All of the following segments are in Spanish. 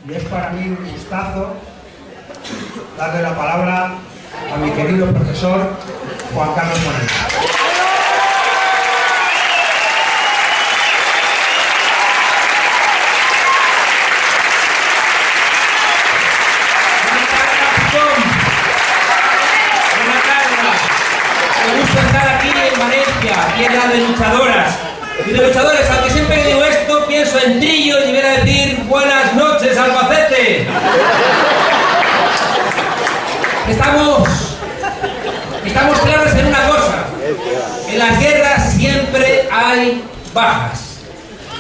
Y es para mí un gustazo darle la palabra a mi querido profesor Juan Carlos Moreno. Me gusta estar aquí en Valencia, tierra de luchadoras. Y de luchadores, aunque siempre que digo esto, pienso en Trillo y viene a decir buenas noches, Albacete. Estamos claros en una cosa: en las guerras siempre hay bajas.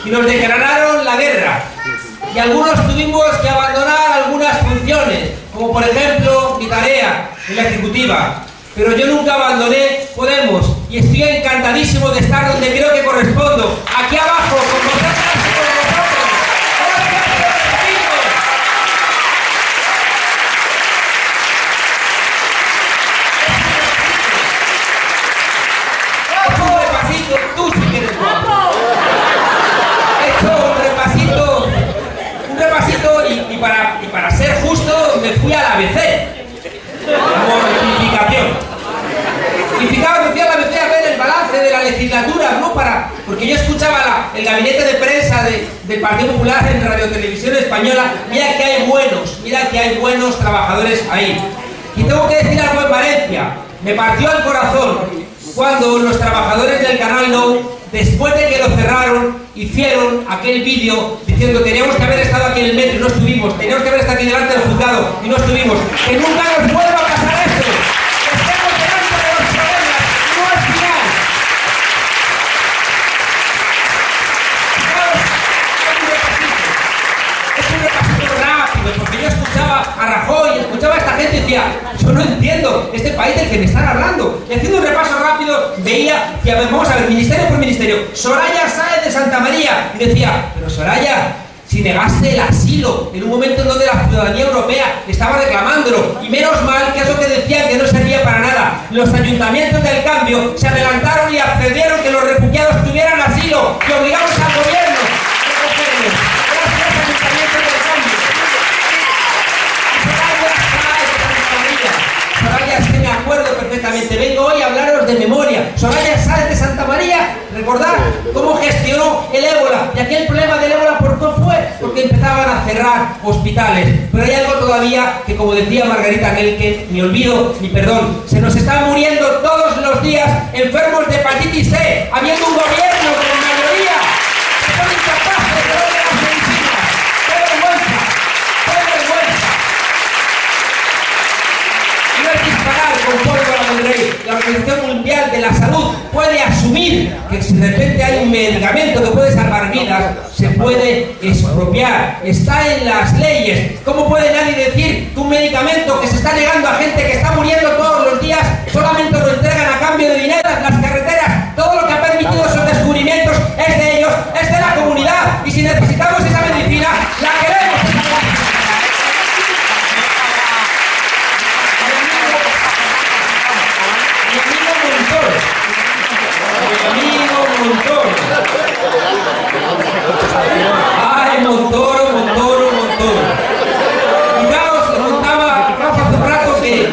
Y nos declararon la guerra. Y algunos tuvimos que abandonar algunas funciones, como por ejemplo mi tarea en la ejecutiva. Pero yo nunca abandoné Podemos y estoy encantadísimo de estar donde creo que correspondo, aquí abajo, con vosotras y con vosotros. He hecho un repasito, tú sí que eres guapo. He hecho un repasito y para ser justo me fui a la ABC. Mortificación. Y fijaos, me fui a la ABC a ver el balance de la legislatura, ¿no? Porque yo escuchaba el gabinete de prensa del Partido Popular en Radio Televisión Española. Mira que hay buenos trabajadores ahí. Y tengo que decir algo en Valencia. Me partió el corazón cuando los trabajadores del Canal Nou, después de que lo cerraron, hicieron aquel vídeo diciendo: teníamos que haber estado aquí en el metro y no estuvimos, teníamos que haber estado aquí delante del juzgado y no estuvimos. Que nunca nos vuelva a pasar eso. Que estemos delante de los problemas, no al final. Es un repasito rápido, porque yo escuchaba a Rajoy, escuchaba a esta gente y decía: yo no entiendo este país del que me están hablando. Y haciendo un repaso rápido veía que, vamos a ver, ministerio por ministerio, Soraya Sáez de Santamaría, y decía: pero Soraya, si negaste el asilo en un momento en donde la ciudadanía europea estaba reclamándolo, y menos mal que eso que decían que no servía para nada. Los ayuntamientos del cambio se adelantaron y accedieron que los refugiados tuvieran asilo, y obligamos al gobierno a recogerlos. Gracias, ayuntamientos del cambio. Soraya, es que me acuerdo perfectamente. Vengo hoy a hablaros de memoria. Soraya Sáez de Santamaría, recordad cómo gestionó el ébola. Y aquel problema del ébola, ¿por qué fue? Porque empezaban a cerrar hospitales. Pero hay algo todavía que, como decía Margarita Nelke, ni olvido ni perdón, se nos están muriendo todos los días enfermos de hepatitis C, habiendo un gobierno con mayoría que son incapaces de darle las medicinas. ¡Qué vergüenza! ¡Qué vergüenza! No es disparar con pólvora del rey. La Organización Mundial de la Salud puede asumir que si de repente hay un medicamento que puede salvar vidas, se puede expropiar. Está en las leyes. ¿Cómo puede nadie decir que un medicamento que se está negando a gente que está muriendo todos los días solamente lo entregan a cambio de dinero? Las carreteras, todo lo que ha permitido esos descubrimientos es de ellos, es de la comunidad. Y si necesitamos esa medicina, la queremos. ¡Ay, Montoro! Fijaos, le contaba Rafa hace un rato que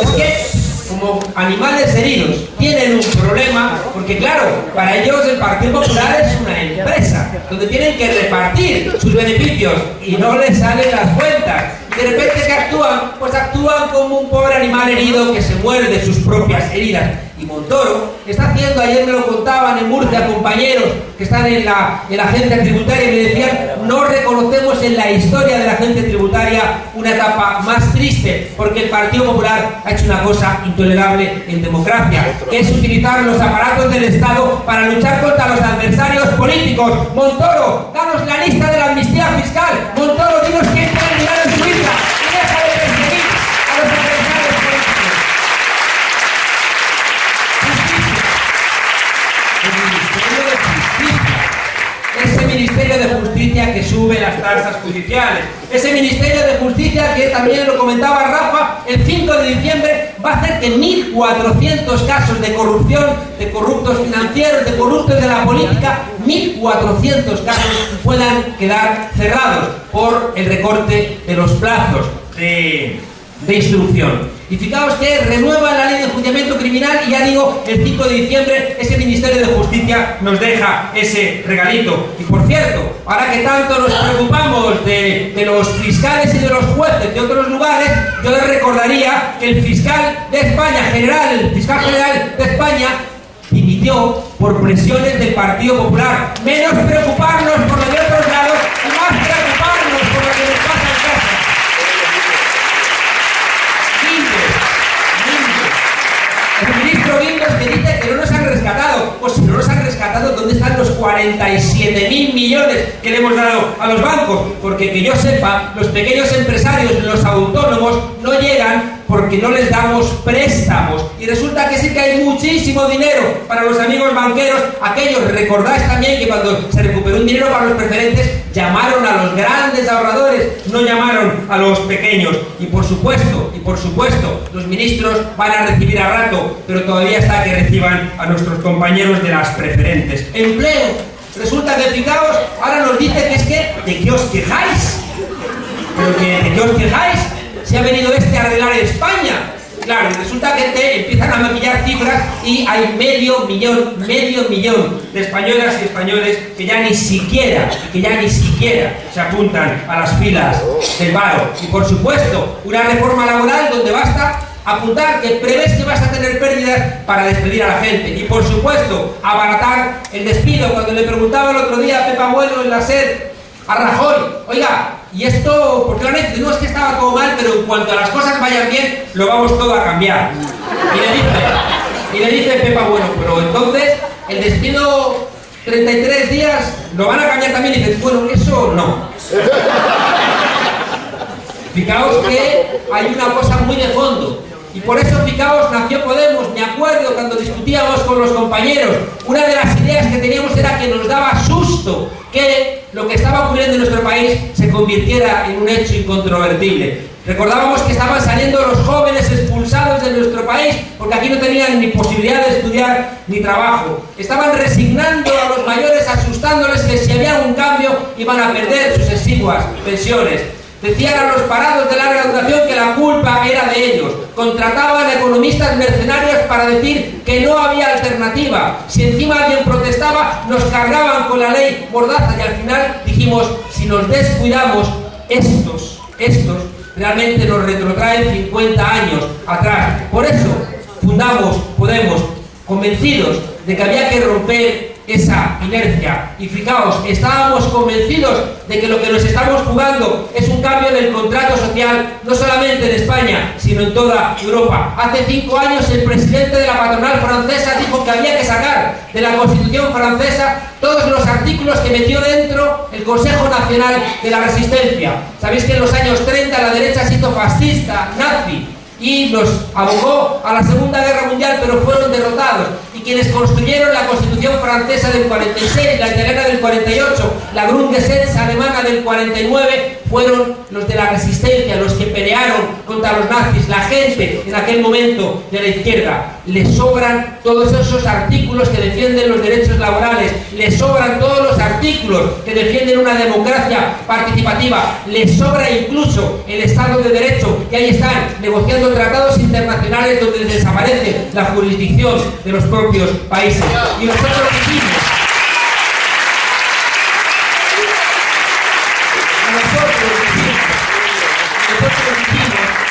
es que, como animales heridos, tienen un problema, porque claro, para ellos el Partido Popular es una empresa donde tienen que repartir sus beneficios y no les salen las cuentas. Y de repente, ¿qué actúan? Pues actúan como un pobre animal herido que se muere de sus propias heridas. Y Montoro está haciendo, ayer me lo contaban en Murcia, compañeros que están en la agencia tributaria, y me decían: no reconocemos en la historia de la agencia tributaria una etapa más triste, porque el Partido Popular ha hecho una cosa intolerable en democracia, que es utilizar los aparatos del Estado para luchar contra los adversarios políticos. Montoro, danos la lista de la amnistía fiscal. Montoro, dinos quién tiene dinero en Suiza y deja de perseguir a los adversarios políticos. Ese Ministerio de Justicia que sube las tasas judiciales, ese Ministerio de Justicia que también lo comentaba Rafa, el 5 de diciembre va a hacer que 1.400 casos de corrupción, de corruptos financieros, de corruptos de la política, 1.400 casos puedan quedar cerrados por el recorte de los plazos de instrucción. Y fijaos que renueva la ley de enjuiciamiento criminal y ya digo, el 5 de diciembre ese Ministerio de Justicia nos deja ese regalito. Y por cierto, ahora que tanto nos preocupamos de los fiscales y de los jueces de otros lugares, yo les recordaría que el fiscal de España, el fiscal general de España, dimitió por presiones del Partido Popular. Menos preocuparnos por lo de otros lados y más preocuparnos por lo que nos pasa en casa. El ministro Guindos que dice que no nos han rescatado. Pues si no nos han rescatado, ¿dónde están los 47.000 millones que le hemos dado a los bancos? Porque que yo sepa, los pequeños empresarios, los autónomos, no llegan porque no les damos préstamos. Y resulta que sí que hay muchísimo dinero para los amigos banqueros. Aquellos, recordáis también que cuando se recuperó un dinero para los preferentes, llamaron a los grandes ahorradores, no llamaron a los pequeños. Y por supuesto, los ministros van a recibir a rato, pero todavía está que reciban a nuestros compañeros de las preferentes. Empleo. Resulta que, fijaos, ahora nos dice que es que, ¿de qué os quejáis? ¿Pero que de qué os quejáis? Se ha venido a arreglar España. Claro, y resulta que te empiezan a maquillar cifras y hay medio millón de españolas y españoles que ya ni siquiera se apuntan a las filas del paro. Y por supuesto, una reforma laboral donde basta apuntar que prevés que vas a tener pérdidas para despedir a la gente. Y por supuesto, abaratar el despido. Cuando le preguntaba el otro día a Pepa Bueno en la SER a Rajoy, oiga, ¿y esto por qué lo han hecho? No, es que estaba todo mal, pero en cuanto a las cosas vayan bien, lo vamos todo a cambiar. Y le dice Pepa Bueno, pero entonces el despido 33 días lo van a cambiar también. Y dice, bueno, eso no. Fijaos que hay una cosa muy de fondo. Y por eso, fijaos, nació Podemos. Me acuerdo cuando discutíamos con los compañeros, una de las ideas que teníamos era que nos daba susto que lo que estaba ocurriendo en nuestro país se convirtiera en un hecho incontrovertible. Recordábamos que estaban saliendo los jóvenes expulsados de nuestro país porque aquí no tenían ni posibilidad de estudiar ni trabajo. Estaban resignando a los mayores, asustándoles que si había algún cambio iban a perder sus exiguas pensiones. Decían a los parados de larga duración que la culpa era de ellos. Contrataban economistas mercenarios para decir que no había alternativa. Si encima alguien protestaba, nos cargaban con la ley Mordaza. Y al final dijimos, si nos descuidamos, estos realmente nos retrotraen 50 años atrás. Por eso fundamos Podemos, convencidos de que había que romper esa inercia. Y fijaos, estábamos convencidos de que lo que nos estamos jugando es un cambio del contrato social, no solamente en España, sino en toda Europa. Hace 5 años el presidente de la patronal francesa dijo que había que sacar de la Constitución francesa todos los artículos que metió dentro el Consejo Nacional de la Resistencia. Sabéis que en los años 30 la derecha se hizo fascista, nazi, y los abogó a la Segunda Guerra Mundial, pero fueron derrotados. Y quienes construyeron la Constitución francesa del 46, la italiana del 48, la Grundgesetz alemana del 49, fueron los de la resistencia, los que pelearon contra los nazis. La gente en aquel momento de la izquierda, les sobran todos esos artículos que defienden los derechos laborales, les sobran todos los artículos que defienden una democracia participativa, les sobra incluso el Estado de Derecho, y ahí están negociando tratados internacionales donde desaparece la jurisdicción de los propios países. Y nosotros dijimos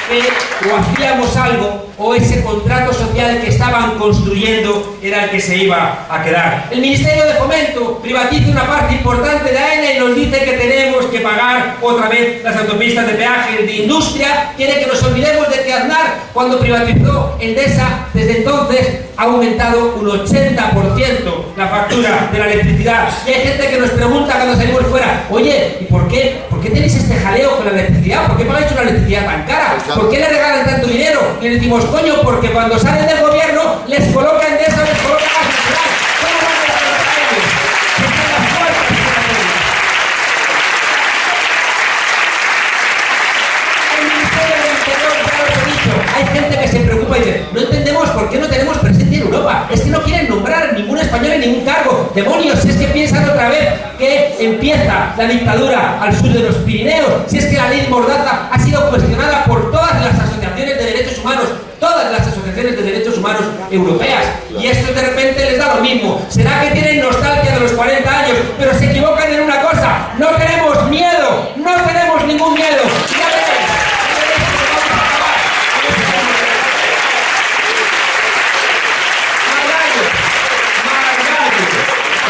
que o hacíamos algo o ese contrato social que estaban construyendo era el que se iba a quedar. El Ministerio de Fomento privatiza una parte importante de AENA y nos dice que tenemos que pagar otra vez las autopistas de peaje. De Industria quiere que nos olvidemos de que Aznar, cuando privatizó Endesa, desde entonces ha aumentado un 80% la factura de la electricidad. Y hay gente que nos pregunta cuando salimos fuera, oye, ¿y por qué tenéis este jaleo con la electricidad? ¿Por qué pagáis una electricidad tan cara? ¿Por qué le regalan tanto dinero? Y le decimos, coño, porque cuando salen del gobierno les coloca Endesa, les coloca gas natural. ¿Cómo van a colocar a ellos? Están las puertas de la tele. El Ministerio del Interior, ya lo he dicho, hay gente que se preocupa y dice, ningún cargo. Demonios, si es que piensan otra vez que empieza la dictadura al sur de los Pirineos, si es que la ley Mordaza ha sido cuestionada por todas las asociaciones de derechos humanos, todas las asociaciones de derechos humanos europeas, y esto de repente les da lo mismo. ¿Será que tienen nostalgia de los 40 años? Pero se equivocan en una cosa: no tenemos miedo, no tenemos ningún miedo. Ya veréis.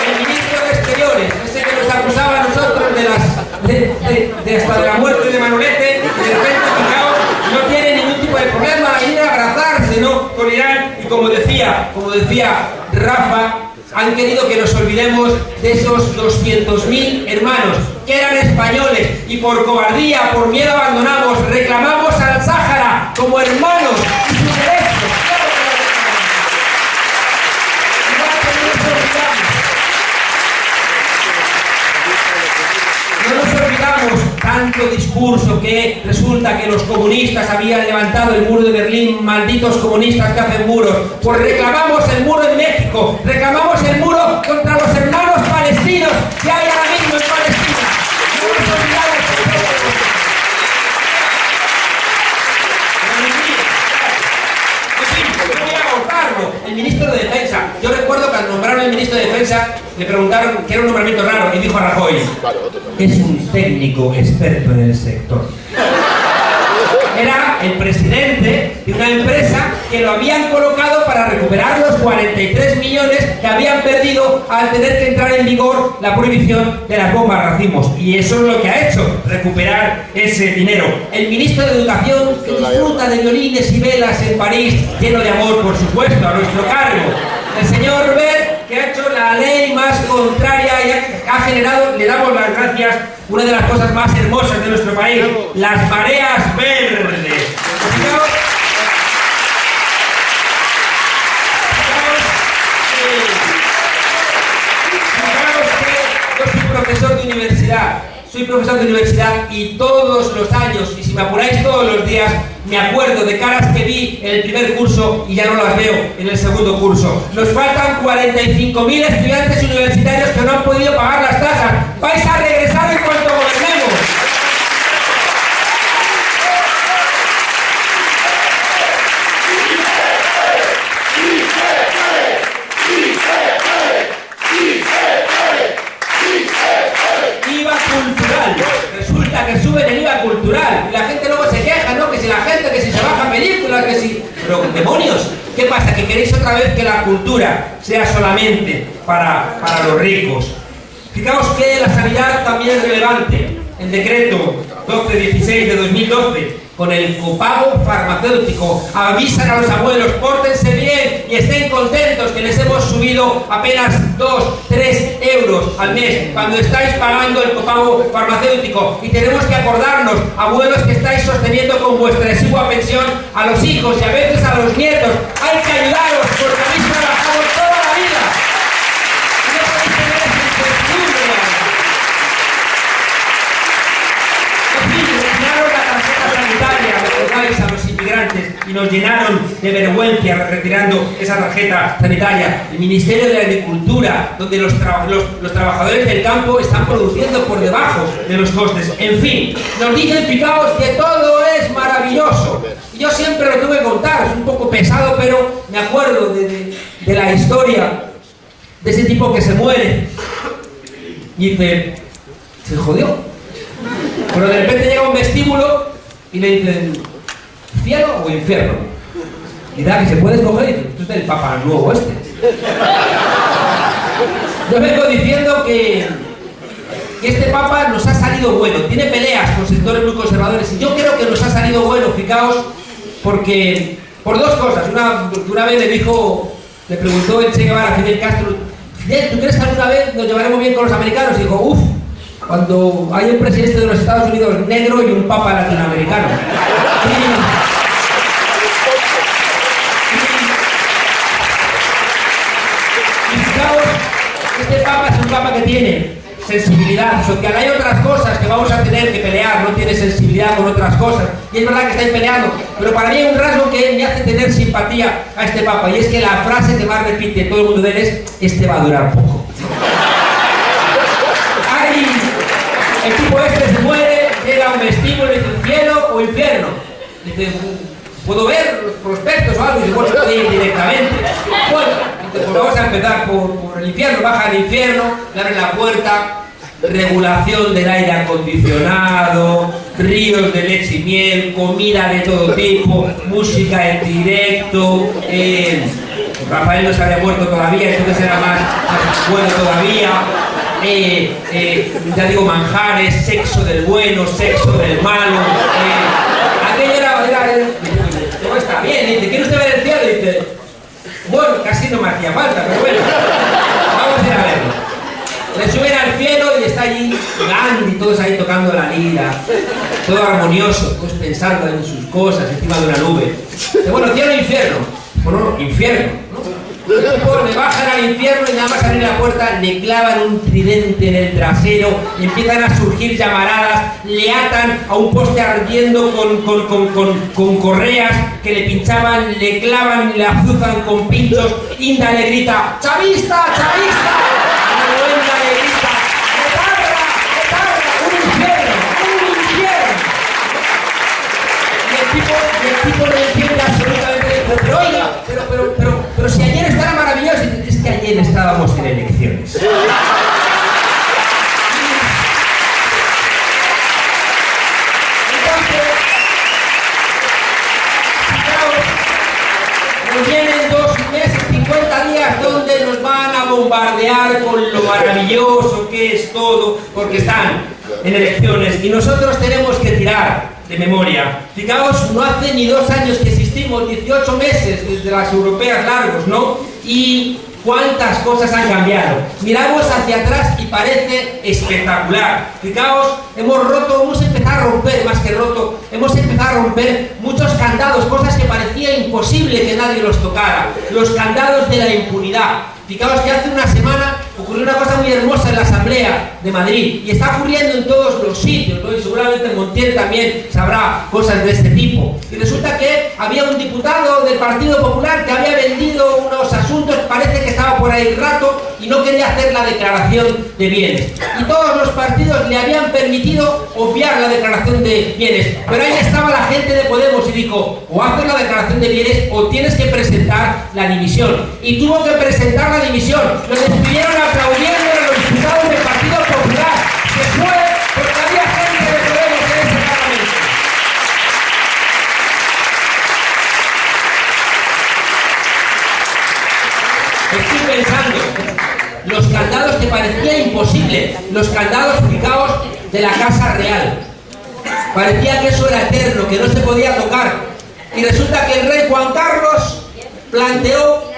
El ministro de Exteriores, ese que nos acusaba a nosotros de hasta de la muerte de Manolete, de repente, fijaos, no tiene ningún tipo de problema en ir a abrazarse, ¿no?, con Irán. Y como decía Rafa, han querido que nos olvidemos de esos 200.000 hermanos que eran españoles y por cobardía, por miedo abandonamos, reclamamos al Sáhara como hermanos y sus derechos. No nos olvidamos tanto discurso que resulta que los comunistas habían levantado el muro de Berlín, malditos comunistas que hacen muros. Pues reclamamos el muro en México, reclamamos el muro contra los hermanos palestinos que hay ahora mismo en Palestina. No nos olvidamos de todo. Voy a abordarlo. El ministro de Defensa, yo recuerdo que al nombrar al ministro de Defensa le preguntaron que era un nombramiento raro y dijo a Rajoy: es un técnico experto en el sector. Era el presidente de una empresa que lo habían colocado para recuperar los 43 millones que habían perdido al tener que entrar en vigor la prohibición de las bombas racimos. Y eso es lo que ha hecho, recuperar ese dinero. El ministro de Educación, que disfruta de violines y velas en París, lleno de amor, por supuesto, a nuestro cargo. El señor Wert, que ha hecho la ley más contraria y ha generado, le damos las gracias, una de las cosas más hermosas de nuestro país, las mareas verdes. Fijaos que yo soy profesor de universidad. Soy profesor de universidad y todos los años, y si me apuráis todos los días, me acuerdo de caras que vi en el primer curso y ya no las veo en el segundo curso. Nos faltan 45.000 estudiantes universitarios que no han podido pagar las tasas. ¡Vais a regresar en cuanto gobernemos! IVA cultural. Resulta que suben el IVA cultural y la gente luego se queja, ¿no? Que si la gente, que si se bajan películas, que si... Pero, demonios, ¿qué pasa? ¿Que queréis otra vez que la cultura sea solamente para los ricos? Fijaos que la sanidad también es relevante. El decreto 1216 de 2012, con el copago farmacéutico, avisan a los abuelos: pórtense bien y estén contentos, que les hemos subido apenas 2, 3 euros al mes cuando estáis pagando el copago farmacéutico. Y tenemos que acordarnos, abuelos, que estáis sosteniendo con vuestra exigua pensión a los hijos y a veces a los nietos. Hay que ayudaros porque habéis trabajado toda la vida. No podéis tener esa incertidumbre. Retiraron la tarjeta sanitaria, recordáis, a los inmigrantes, y nos llenaron de vergüenza retirando esa tarjeta sanitaria. El Ministerio de la Agricultura, donde los trabajadores del campo están produciendo por debajo de los costes. En fin, nos dicen, fijaos, que todo es maravilloso. Y yo siempre lo tuve que contar, es un poco pesado, pero me acuerdo de la historia de ese tipo que se muere y dice: se jodió. Pero de repente llega a un vestíbulo y le dicen: ¿cielo o infierno? Y da que se puede escoger y dice: esto es del Papa Nuevo este. Yo vengo diciendo que este Papa nos ha salido bueno. Tiene peleas con sectores muy conservadores y yo creo que nos ha salido bueno, fijaos, porque por dos cosas. Una vez le preguntó el Che Guevara a Fidel Castro: Fidel, ¿tú crees que alguna vez nos llevaremos bien con los americanos? Y dijo: uff, cuando hay un presidente de los Estados Unidos negro y un papa latinoamericano. Y fijaos, este papa es un papa que tiene sensibilidad social. Hay otras cosas que vamos a tener que pelear, no tiene sensibilidad con otras cosas. Y es verdad que estáis peleando, pero para mí hay un rasgo que me hace tener simpatía a este Papa, y es que la frase que más repite todo el mundo de él es: este va a durar poco. Ay, el tipo este se muere, llega un vestíbulo y dice: cielo o infierno. Dice: ¿puedo ver los prospectos o algo? Y dice: bueno, puede ir directamente. Bueno, dice: pues vamos a empezar por el infierno. Baja al infierno, le abren la puerta, regulación del aire acondicionado, ríos de leche y miel, comida de todo tipo, música en directo. Rafael no se había muerto todavía, entonces era más bueno todavía. Ya digo, manjares, sexo del bueno, sexo del malo. Aquello era todo está bien. Dice: ¿quiere usted ver el cielo? Y dice: bueno, casi no me hacía falta, pero bueno, vamos a ir a verlo. Le suben al cielo y está allí Gandhi, todos ahí tocando la lira, todo armonioso, todos pensando en sus cosas encima de una nube. Dice: bueno, cielo o infierno. Bueno, infierno, ¿no? Le bajan al infierno y nada más abrir la puerta le clavan un tridente en el trasero, empiezan a surgir llamaradas, le atan a un poste ardiendo con correas que le pinchaban, le clavan, le azuzan con pinchos. Inda le grita: ¡chavista, chavista! Manuela le grita: ¡etarra, un infierno, un infierno! Y el tipo no entiende absolutamente. Pero oiga, pero si ayer estaba maravilloso. Es que ayer estábamos en elecciones. Entonces, fijaos, nos vienen 2 meses, 50 días donde nos van a bombardear con lo maravilloso que es todo, porque están en elecciones y nosotros tenemos que tirar de memoria. Fijaos, no hace ni 2 años que existimos, 18 meses desde las europeas largos, ¿no? Y cuántas cosas han cambiado. Miramos hacia atrás y parece espectacular. Fijaos, hemos empezado a romper, más que roto, hemos empezado a romper muchos candados, cosas que parecía imposible que nadie los tocara. Los candados de la impunidad. Fijaos que hace una semana ocurrió una cosa muy hermosa en la Asamblea de Madrid y está ocurriendo en todos los sitios, ¿no? Y seguramente Montiel también sabrá cosas de este tipo. Y resulta que había un diputado del Partido Popular que había vendido unos asuntos, parece que estaba por ahí rato y no quería hacer la declaración de bienes. Y todos los partidos le habían permitido obviar la declaración de bienes. Pero ahí estaba la gente de Podemos y dijo: o haces la declaración de bienes o tienes que presentar la dimisión. Y tuvo que presentar la dimisión. Lo despidieron aplaudiendo a los diputados del Partido Popular. Se fue porque había gente de Podemos en ese parlamento. Estoy pensando, los candados que parecía imposible, los candados, fijaos, de la Casa Real. Parecía que eso era eterno, que no se podía tocar. Y resulta que el rey Juan Carlos planteó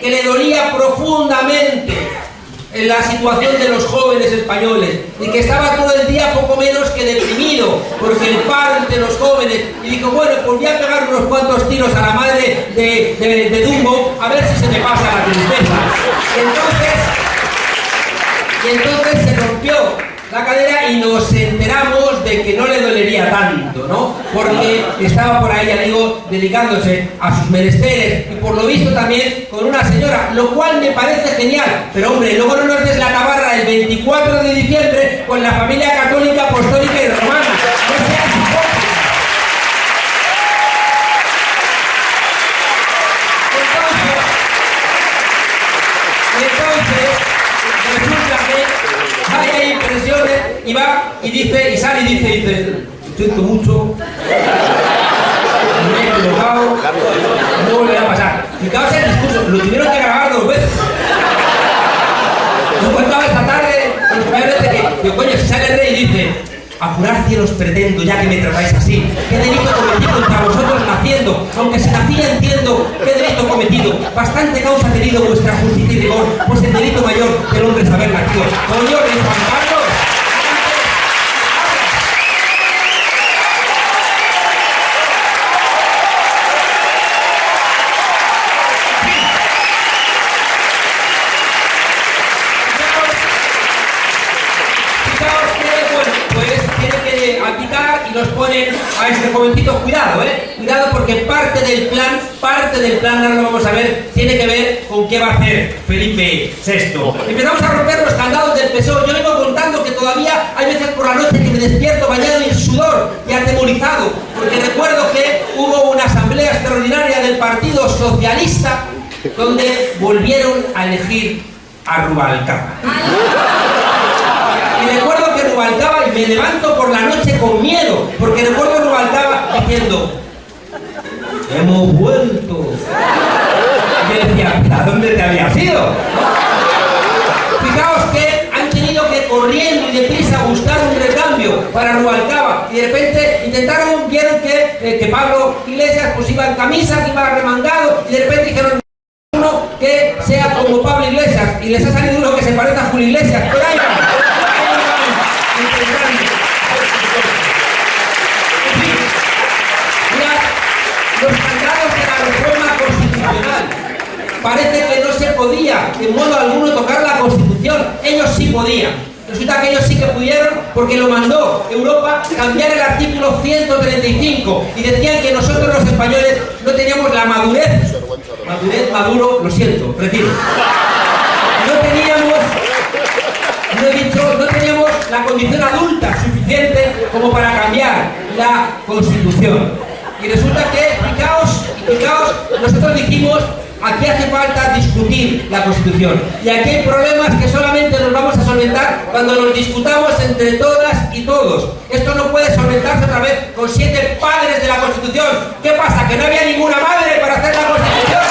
que le dolía profundamente en la situación de los jóvenes españoles y que estaba todo el día poco menos que deprimido porque el paro entre los jóvenes, y dijo: bueno, pues voy a pegar unos cuantos tiros a la madre de Dumbo a ver si se me pasa la tristeza. Y entonces se rompió la cadera y nos enteramos de que no le dolería tanto, ¿no? Porque estaba por ahí, ya digo, dedicándose a sus menesteres y por lo visto también con una señora, lo cual me parece genial. Pero hombre, luego no nos des la tabarra el 24 de diciembre con la familia católica, apostólica y romana. No seas hipócrita. Entonces, resulta que hay impresiones y va y dice, y sale y dice, siento mucho, me he equivocado, no volverá a pasar. Fijaos el discurso, lo tuvieron que grabar 2 veces. Nos contaba esta tarde, con los compañeros que coño, si sale el rey y dice: a jurar cielos pretendo, ya que me tratáis así. ¿Qué delito cometí contra vosotros naciendo? Aunque si nacía entiendo qué delito cometido. Bastante causa ha tenido vuestra justicia y rigor, pues el delito mayor del hombre es haber nacido. Coño, rey Juan Carlos. nos ponen a este jovencito, cuidado, cuidado, porque parte del plan, ahora lo vamos a ver, tiene que ver con qué va a hacer Felipe VI. Empezamos a romper los candados del PSOE. Yo vengo contando que todavía hay veces por la noche que me despierto bañado en sudor y atemorizado, porque recuerdo que hubo una asamblea extraordinaria del Partido Socialista donde volvieron a elegir a Rubalcaba. Y recuerdo que Rubalcaba, y me levanto por la noche con miedo, porque recuerdo a Rubalcaba diciendo: hemos vuelto. Y yo decía: ¿a dónde te habías ido? Fijaos que han tenido que corriendo y deprisa buscar un recambio para Rubalcaba, y de repente vieron que Pablo Iglesias pues iba en camisa, que iba remangado, y de repente dijeron: uno que sea como Pablo Iglesias, y les ha salido uno que se parece a Julio Iglesias. Pero ahí van, intentando. En fin, mirad, los candados de la reforma constitucional. Parece que no se podía de modo alguno tocar la Constitución. Ellos sí podían. Resulta que ellos sí que pudieron, porque lo mandó Europa cambiar el artículo 135, y decían que nosotros los españoles no teníamos la madurez, Maduro, lo siento, retiro. No teníamos la condición adulta suficiente como para cambiar la Constitución. Y resulta que, fijaos, nosotros dijimos: aquí hace falta discutir la Constitución, y aquí hay problemas que solamente nos vamos a solventar cuando nos discutamos entre todas y todos. Esto no puede solventarse otra vez con 7 padres de la Constitución. ¿Qué pasa? ¿Que no había ninguna madre para hacer la Constitución?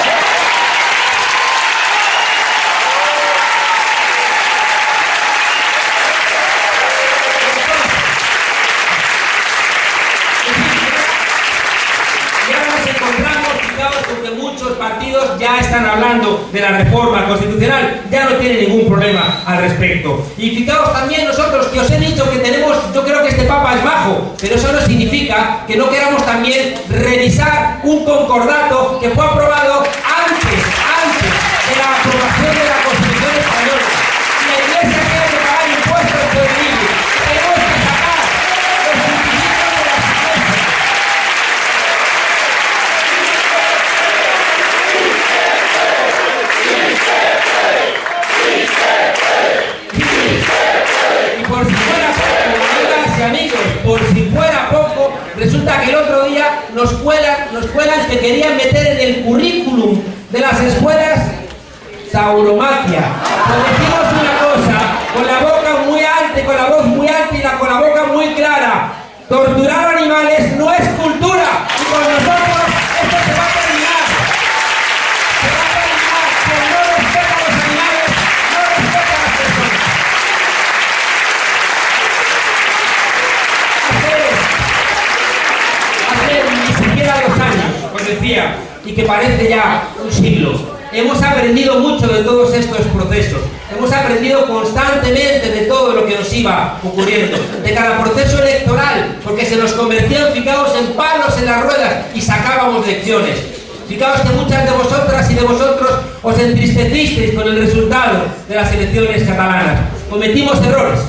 Porque muchos partidos ya están hablando de la reforma constitucional, ya no tienen ningún problema al respecto. Y fijaos también nosotros, que os he dicho que tenemos, yo creo que este Papa es majo, pero eso no significa que no queramos también revisar un concordato que fue aprobado antes de la aprobación de la Constitución española. Si la Iglesia quiere que pagar impuestos por el IBI, tenemos que sacar los requisitos de las iglesias. Y por si fuera poco, amigas y amigos, por si fuera poco, resulta que el otro día nos cuelan que querían meter en el currículum de las escuelas tauromaquia. Pues decimos una cosa, con la boca muy alta, con la voz muy alta y con la boca muy clara: torturar animales no es cultura, y con nosotros esto se va a terminar. Se va a terminar. Quien no respeta a los animales, no respeta a las personas. Hace ni siquiera 2 años, os decía, y que parece ya un siglo. Hemos aprendido mucho de todos estos procesos. Hemos aprendido constantemente de todo lo que nos iba ocurriendo, de cada proceso electoral, porque se nos convertían, fijaos, en palos en las ruedas, y sacábamos lecciones. Fijaos que muchas de vosotras y de vosotros os entristecisteis con el resultado de las elecciones catalanas. Cometimos errores.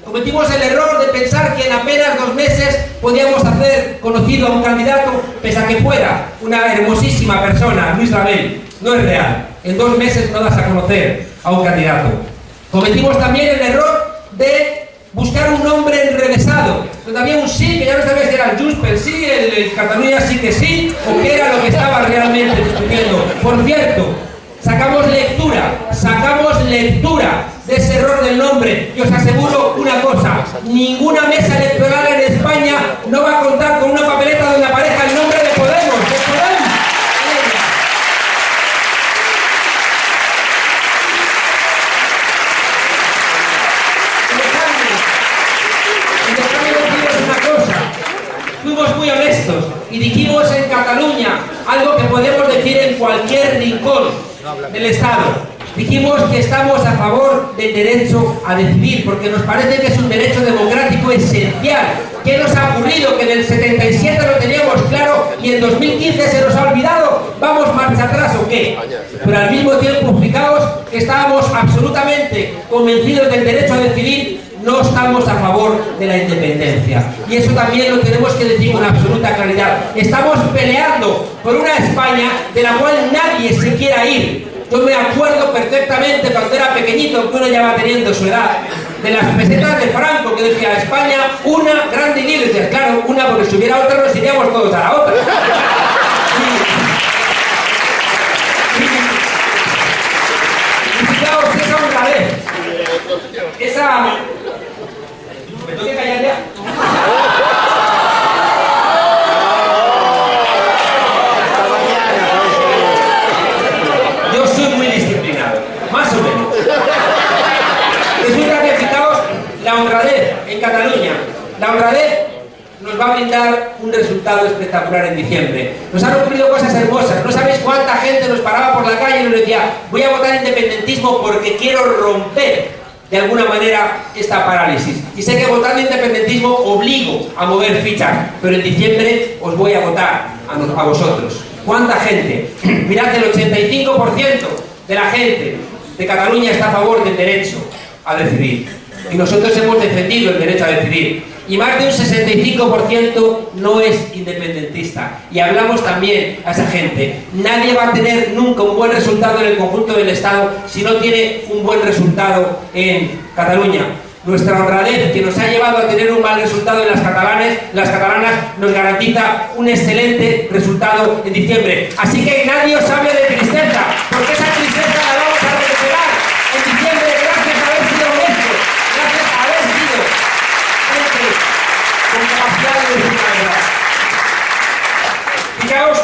Cometimos el error de pensar que en apenas 2 meses podíamos hacer conocido a un candidato, pese a que fuera una hermosísima persona, Luis Rabel. No es real. En 2 meses no das a conocer a un candidato. Cometimos también el error de buscar un nombre enrevesado, donde había un sí que ya no sabía si era el Junts pel sí, el Cataluña sí que sí, o qué era lo que estaba realmente discutiendo. Por cierto, sacamos lectura de ese error del nombre, y os aseguro una cosa: ninguna mesa electoral en España no va a contar con una papeleta donde aparezca el nombre de Podemos. Fuimos muy honestos y dijimos en Cataluña algo que podemos decir en cualquier rincón del Estado. Dijimos que estamos a favor del derecho a decidir, porque nos parece que es un derecho democrático esencial. ¿Qué nos ha ocurrido? Que en el 77 lo teníamos claro y en 2015 se nos ha olvidado. ¿Vamos marcha atrás o qué? Pero al mismo tiempo, fijaos que estábamos absolutamente convencidos del derecho a decidir no estamos a favor de la independencia. Y eso también lo tenemos que decir con absoluta claridad. Estamos peleando por una España de la cual nadie se quiera ir. Yo me acuerdo perfectamente cuando era pequeñito, que uno ya va teniendo su edad, de las pesetas de Franco, que decía España, una grande y libre. Decías, claro, una, porque si hubiera otra nos iríamos todos a la otra. Y fijaos, esa honradez, esa... ¿Me tengo que callar ya? Yo soy muy disciplinado, más o menos. Resulta que, fijaos, la honradez en Cataluña, la honradez nos va a brindar un resultado espectacular en diciembre. Nos han ocurrido cosas hermosas. No sabéis cuánta gente nos paraba por la calle y nos decía, voy a votar independentismo porque quiero romper de alguna manera esta parálisis. Y sé que votando independentismo obligo a mover fichas, pero en diciembre os voy a votar a vosotros. ¿Cuánta gente? Mirad, el 85% de la gente de Cataluña está a favor del derecho a decidir. Y nosotros hemos defendido el derecho a decidir. Y más de un 65% no es independentista. Y hablamos también a esa gente. Nadie va a tener nunca un buen resultado en el conjunto del Estado si no tiene un buen resultado en Cataluña. Nuestra honradez, que nos ha llevado a tener un mal resultado en las catalanas, nos garantiza un excelente resultado en diciembre. Así que nadie os hable de tristeza, porque esa tristeza la vamos a recuperar en diciembre gracias a haber sido honestos, gracias a haber sido gente con capacidad de decir la verdad. Fijaos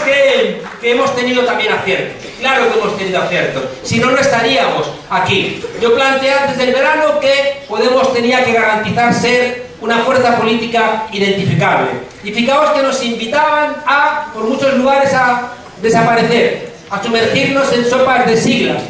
que hemos tenido también aciertos. Claro que hemos tenido aciertos. Si no, no estaríamos aquí. Yo planteé antes del verano que Podemos tenía que garantizar ser una fuerza política identificable. Y fijaos que nos invitaban a, por muchos lugares, a desaparecer, a sumergirnos en sopas de siglas,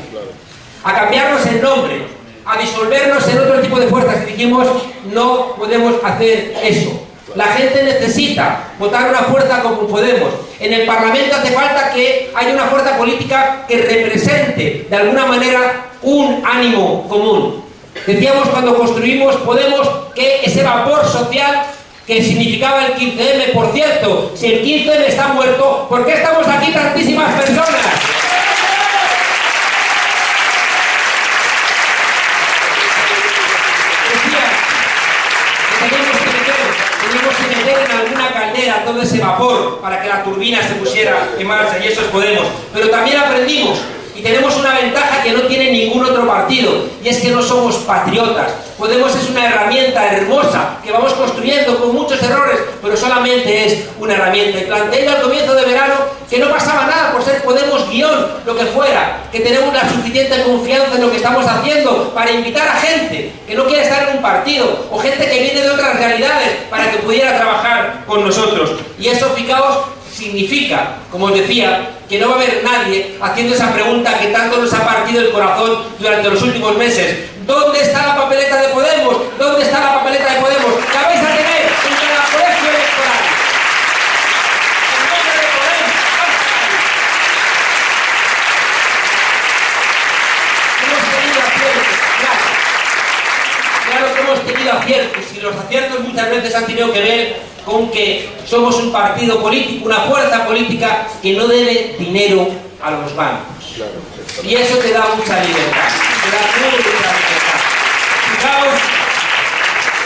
a cambiarnos el nombre, a disolvernos en otro tipo de fuerzas. Y dijimos, no podemos hacer eso. La gente necesita votar una fuerza como Podemos. En el Parlamento hace falta que haya una fuerza política que represente de alguna manera un ánimo común. Decíamos cuando construimos Podemos que ese vapor social que significaba el 15M, por cierto, si el 15M está muerto, ¿por qué estamos aquí tantísimas personas? Teníamos que meter en alguna caldera todo ese vapor para que la turbina se pusiera en marcha, y eso es Podemos. Pero también aprendimos, y tenemos una ventaja que no tiene ningún otro partido, y es que no somos patriotas. Podemos es una herramienta hermosa que vamos construyendo con muchos errores, pero solamente es una herramienta. Y planteé al comienzo de verano que no pasaba nada por ser Podemos guión, lo que fuera, que tenemos la suficiente confianza en lo que estamos haciendo para invitar a gente que no quiere estar en un partido, o gente que viene de otras realidades, para que pudiera trabajar con nosotros. Y eso, fijaos, significa, como os decía, que no va a haber nadie haciendo esa pregunta que tanto nos ha partido el corazón durante los últimos meses. ¿Dónde está la papeleta de Podemos? ¿Dónde está la papeleta de Podemos? La vais a tener en cada colegio electoral. El nombre de Podemos. Hemos tenido aciertos, claro que hemos tenido aciertos, y los aciertos muchas veces han tenido que ver con que somos un partido político, una fuerza política que no debe dinero a los bancos. Y eso te da mucha libertad. Te da mucha libertad.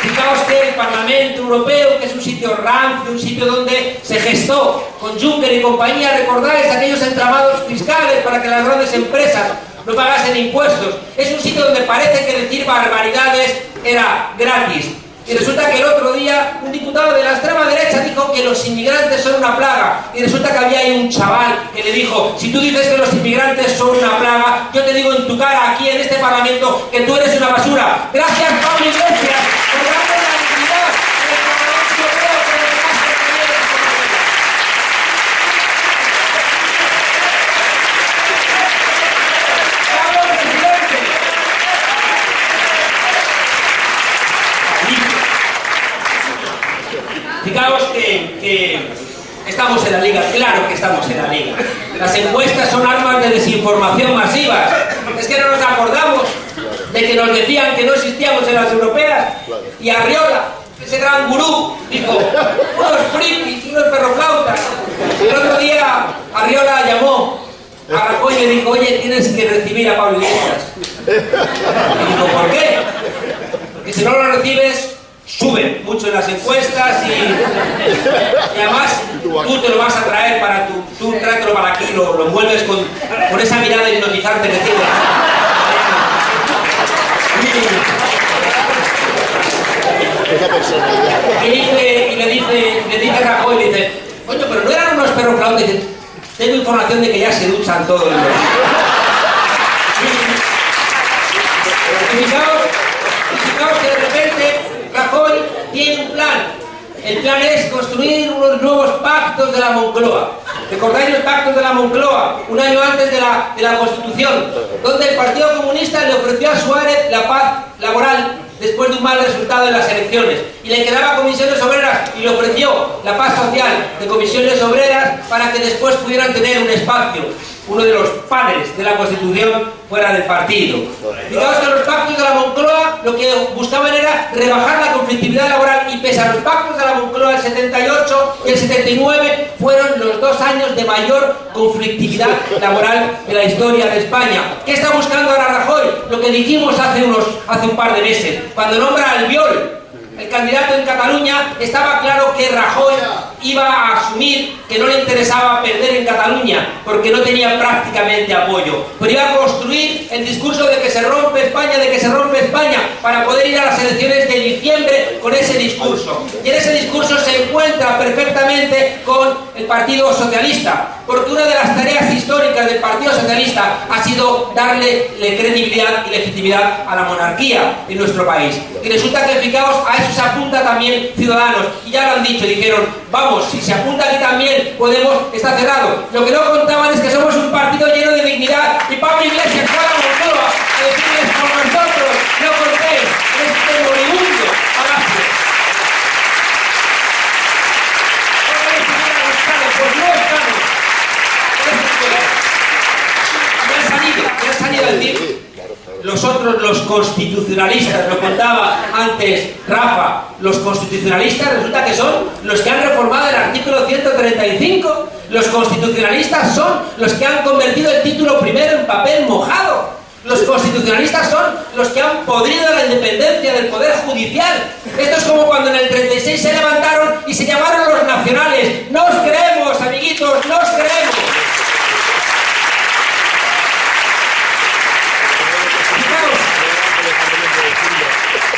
Fijaos que el Parlamento Europeo, que es un sitio rancio, un sitio donde se gestó con Juncker y compañía, recordáis aquellos entramados fiscales para que las grandes empresas no pagasen impuestos. Es un sitio donde parece que decir barbaridades era gratis. Y resulta que el otro día un diputado de la extrema derecha dijo que los inmigrantes son una plaga. Y resulta que había ahí un chaval que le dijo, si tú dices que los inmigrantes son una plaga, yo te digo en tu cara, aquí en este Parlamento, que tú eres una basura. Gracias, Pablo Iglesias, por darnos la dignidad del Parlamento Europeo que le dejaste tener en este momento. ¡Bravo, presidente! Fijaos que estamos en la liga, claro que estamos en la liga. Las encuestas son armas de desinformación masivas. Es que no nos acordamos de que nos decían que no existíamos en las europeas, y Arriola, ese gran gurú, dijo, unos frikis, unos perroflautas. El otro día Arriola llamó a Rajoy y le dijo, oye, tienes que recibir a Pablo Iglesias. Y dijo, ¿por qué? Porque si no lo recibes, suben mucho en las encuestas y además tú te lo vas a traer para tú tráetelo para aquí, lo envuelves con esa mirada hipnotizante que tienes. Y le dice a Rajoy, le dice, coño, pero no eran unos perros flautas. Tengo información de que ya se duchan todos los... Fijaos que de repente Rajoy tiene un plan. El plan es construir unos nuevos pactos de la Moncloa. ¿Recordáis los pactos de la Moncloa? Un año antes de la Constitución, donde el Partido Comunista le ofreció a Suárez la paz laboral después de un mal resultado en las elecciones, y le quedaba Comisiones Obreras y le ofreció la paz social de Comisiones Obreras para que después pudieran tener un espacio, uno de los paneles de la Constitución fuera del partido. Fijaos que los pactos de la Moncloa lo que buscaban era rebajar la conflictividad laboral, y pese a los pactos de la Moncloa, el 78 y el 79 fueron los 2 años de mayor conflictividad laboral de la historia de España. ¿Qué está buscando ahora Rajoy? Lo que dijimos hace un par de meses, cuando nombra a Albiol, el candidato en Cataluña. Estaba claro que Rajoy iba a asumir que no le interesaba perder en Cataluña porque no tenía prácticamente apoyo, pero iba a construir el discurso de que se rompe España, para poder ir a las elecciones de diciembre con ese discurso. Y en ese discurso se encuentra perfectamente con el Partido Socialista, porque una de las tareas históricas del Partido Socialista ha sido darle credibilidad y legitimidad a la monarquía en nuestro país. Y resulta que, fijaos, a eso se apunta también Ciudadanos, y ya lo han dicho, dijeron, vamos, si se apunta aquí también, Podemos está cerrado. Lo que no contaban es que somos un partido lleno de dignidad, y Pablo Iglesias fue a la Moncloa a decirles, por nosotros, no cortéis este moribundo palacio. Me ha salido a decir los constitucionalistas, lo contaba antes Rafa, los constitucionalistas resulta que son los que han reformado el artículo 135, los constitucionalistas son los que han convertido el título primero en papel mojado, los constitucionalistas son los que han podrido la independencia del poder judicial. Esto es como cuando en el 36 se levantaron y se llamaron los nacionales. No os creemos, amiguitos, no os creemos.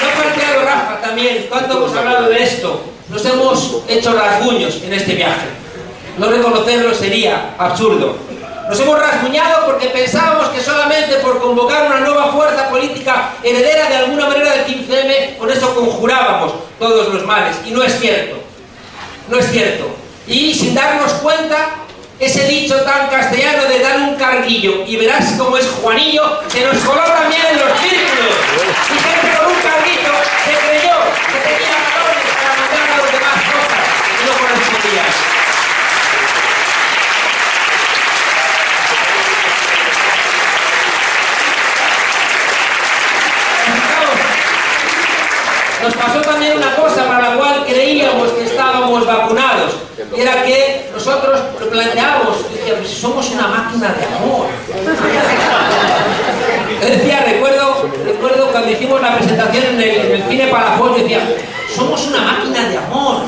Lo ha planteado Rafa también, cuando hemos hablado de esto, nos hemos hecho rasguños en este viaje. No reconocerlo sería absurdo. Nos hemos rasguñado porque pensábamos que solamente por convocar una nueva fuerza política heredera de alguna manera del 15M, con eso conjurábamos todos los males. Y no es cierto. No es cierto. Y sin darnos cuenta, ese dicho tan castellano de dar un carguillo y verás cómo es Juanillo, se nos coló también en los círculos. Y gente con un carguito se creyó que tenía valores para mandar a los demás cosas y no correspondían. Nos pasó también una cosa para la cual creíamos que estábamos vacunados, y era que nosotros lo planteábamos, decíamos, somos una máquina de amor. Yo decía, recuerdo cuando hicimos la presentación en el cine Palafox, decía, somos una máquina de amor,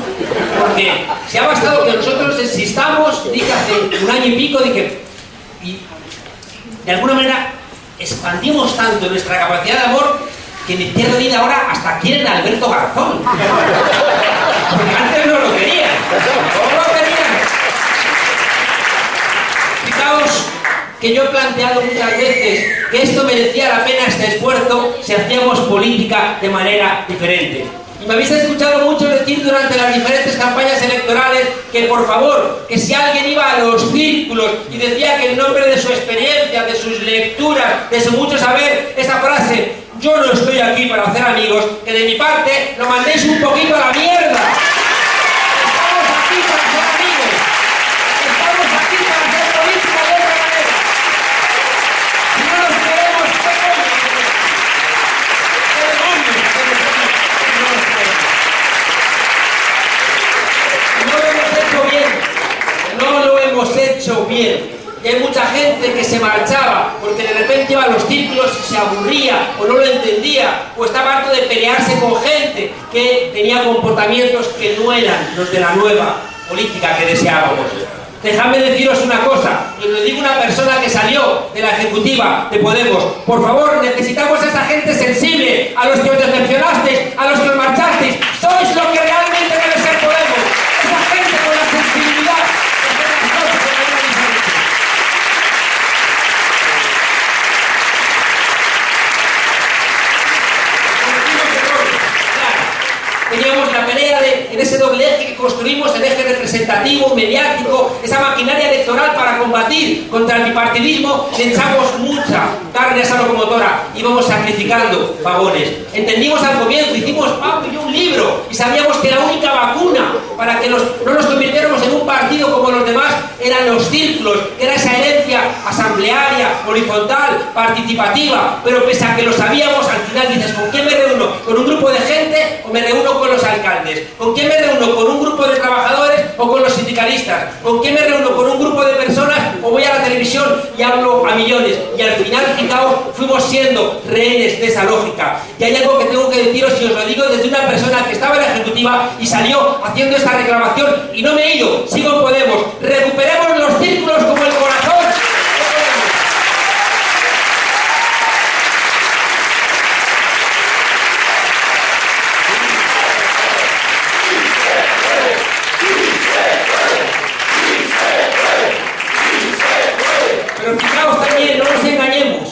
porque si ha bastado que nosotros existamos, dije hace un año y pico, dije, y de alguna manera expandimos tanto nuestra capacidad de amor que en Izquierda Unida ahora hasta quieren a Alberto Garzón. Porque antes no lo querían. No lo querían. Fijaos que yo he planteado muchas veces que esto merecía la pena, este esfuerzo, si hacíamos política de manera diferente. Y me habéis escuchado mucho decir durante las diferentes campañas electorales que, por favor, que si alguien iba a los círculos y decía que en nombre de su experiencia, de sus lecturas, de su mucho saber, esa frase, yo no estoy aquí para hacer amigos, que de mi parte lo mandéis un poquito a la mierda. Estamos aquí para hacer amigos. Estamos aquí para hacer política de otra manera. Si no nos queremos, ¿qué coño? bien. Y hay mucha gente que se marchaba porque de repente iba a los círculos y se aburría o no lo entendía o estaba harto de pelearse con gente que tenía comportamientos que no eran los de la nueva política que deseábamos. Dejadme deciros una cosa, y os lo digo una persona que salió de la ejecutiva de Podemos. Por favor, necesitamos a esa gente sensible, a los que os decepcionasteis, a los que os marchasteis. Sois lo que realmente debe ser Podemos. Esa gente con la sensibilidad de hacer las cosas de manera diferente. Teníamos la pelea en ese doble eje que construimos, el eje representativo, mediático, esa maquinaria electoral para combatir contra el bipartidismo. Le echamos mucha carne a esa locomotora, íbamos sacrificando vagones. Entendimos al comienzo, hicimos Paco y yo un libro y sabíamos que la única vacuna para que no nos convirtiéramos en un partido como los demás eran los círculos, era esa herencia asamblearia, horizontal, participativa. Pero pese a que lo sabíamos, al final dices, ¿con quién me reúno? ¿Con un grupo de gente o me reúno con los alcaldes? ¿Con quién me reúno? ¿Con un grupo de trabajadores o con los sindicalistas? ¿Con quién me reúno? ¿Con un grupo de personas o voy a la televisión y hablo a millones? Y al final, fijaos, fuimos siendo rehenes de esa lógica. Y hay algo que tengo que deciros y os lo digo desde una persona que estaba en la ejecutiva y salió haciendo esta reclamación y no me he ido, sigo en Podemos. Recuperemos los círculos como el corazón. Pero fijaos también, no nos engañemos,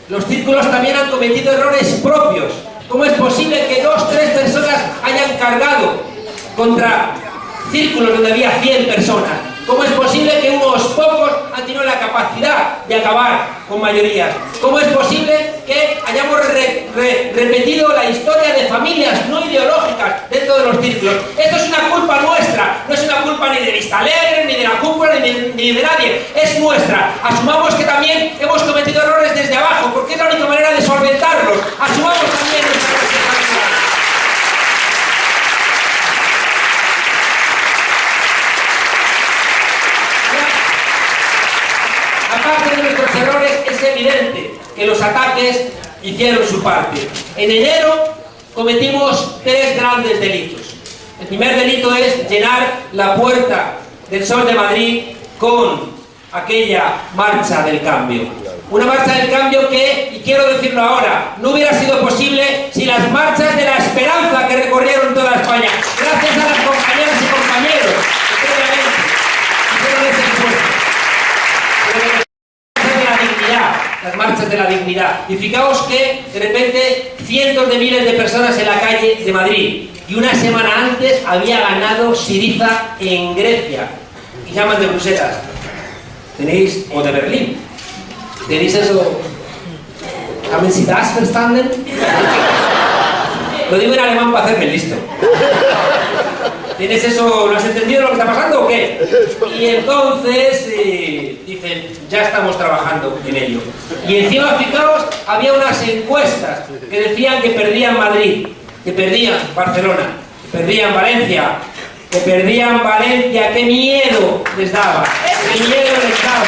los círculos también han cometido errores propios. ¿Cómo es posible que 2 o 3 personas hayan cargado contra círculos donde había 100 personas? ¿Cómo es posible que unos pocos han tenido la capacidad de acabar con mayorías? ¿Cómo es posible que hayamos repetido la historia de familias no ideológicas dentro de los círculos? Esto es una culpa nuestra, no es una culpa ni de Vista Alegre, ni de la cúpula, ni de nadie, es nuestra. Asumamos que también hemos cometido errores desde abajo, porque es la única manera de solventarlos. Asumamos también nuestra responsabilidad. Aparte de nuestros errores, es evidente que los ataques hicieron su parte. En enero cometimos 3 grandes delitos. El primer delito es llenar la Puerta del Sol de Madrid con aquella marcha del cambio. Una marcha del cambio que, y quiero decirlo ahora, no hubiera sido posible sin las marchas de la esperanza que recorrieron toda España. Gracias a las compañeras y compañeros que previamente hicieron ese esfuerzo. Las marchas de la dignidad. Y fijaos que de repente cientos de miles de personas en la calle de Madrid. Y una semana antes había ganado Syriza en Grecia. Y llaman de Bruselas. ¿Tenéis? O de Berlín. ¿Tenéis eso? ¿Haben Sie das verstanden? Lo digo en alemán para hacerme listo. ¿Tienes eso? ¿Lo has entendido lo que está pasando o qué? Y entonces dicen, ya estamos trabajando en ello. Y encima, fijaos, había unas encuestas que decían que perdían Madrid, que perdían Barcelona, que perdían Valencia, que perdían Valencia. ¡Qué miedo les daba! ¡Qué miedo les daba!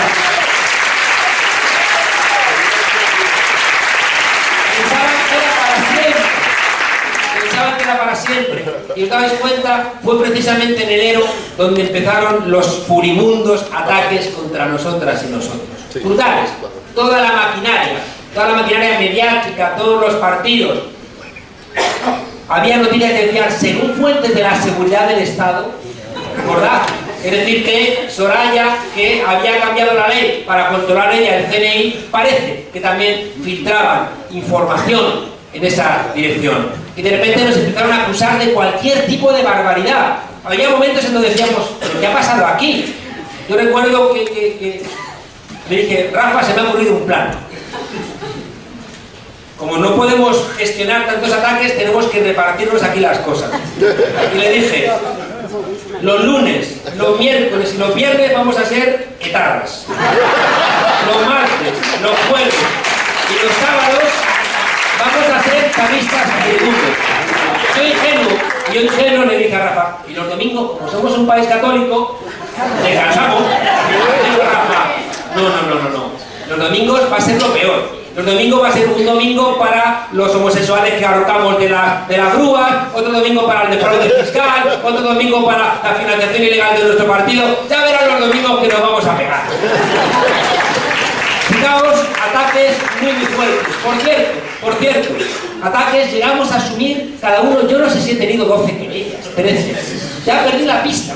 Pensaban que era para siempre. Y os dais cuenta, fue precisamente en enero donde empezaron los furibundos ataques contra nosotras y nosotros. Brutales. Toda la maquinaria mediática, todos los partidos. Había noticias que decían, según fuentes de la seguridad del Estado, ¿recordad? Es decir, que Soraya, que había cambiado la ley para controlar ella el CNI, parece que también filtraban información en esa dirección. Y de repente nos empezaron a acusar de cualquier tipo de barbaridad. Había momentos en donde decíamos, ¿pero qué ha pasado aquí? Yo recuerdo que le dije, Rafa, se me ha ocurrido un plan. Como no podemos gestionar tantos ataques, tenemos que repartirnos aquí las cosas. Y le dije, los lunes, los miércoles y los viernes vamos a ser etarras. Los martes, los jueves y los sábados vamos a ser chavistas del mundo. Yo ingenuo le dije a Rafa, y los domingos, como somos un país católico, descansamos. Y digo, Rafa, No. Los domingos va a ser lo peor. Los domingos va a ser un domingo para los homosexuales que ahorcamos de las grúas, otro domingo para el defraude fiscal, otro domingo para la financiación ilegal de nuestro partido. Ya verán los domingos que nos vamos a pegar. Fijaos, ataques muy fuertes. Por cierto, ataques llegamos a asumir cada uno, yo no sé si he tenido 12 querellas, 13. Ya perdí la pista,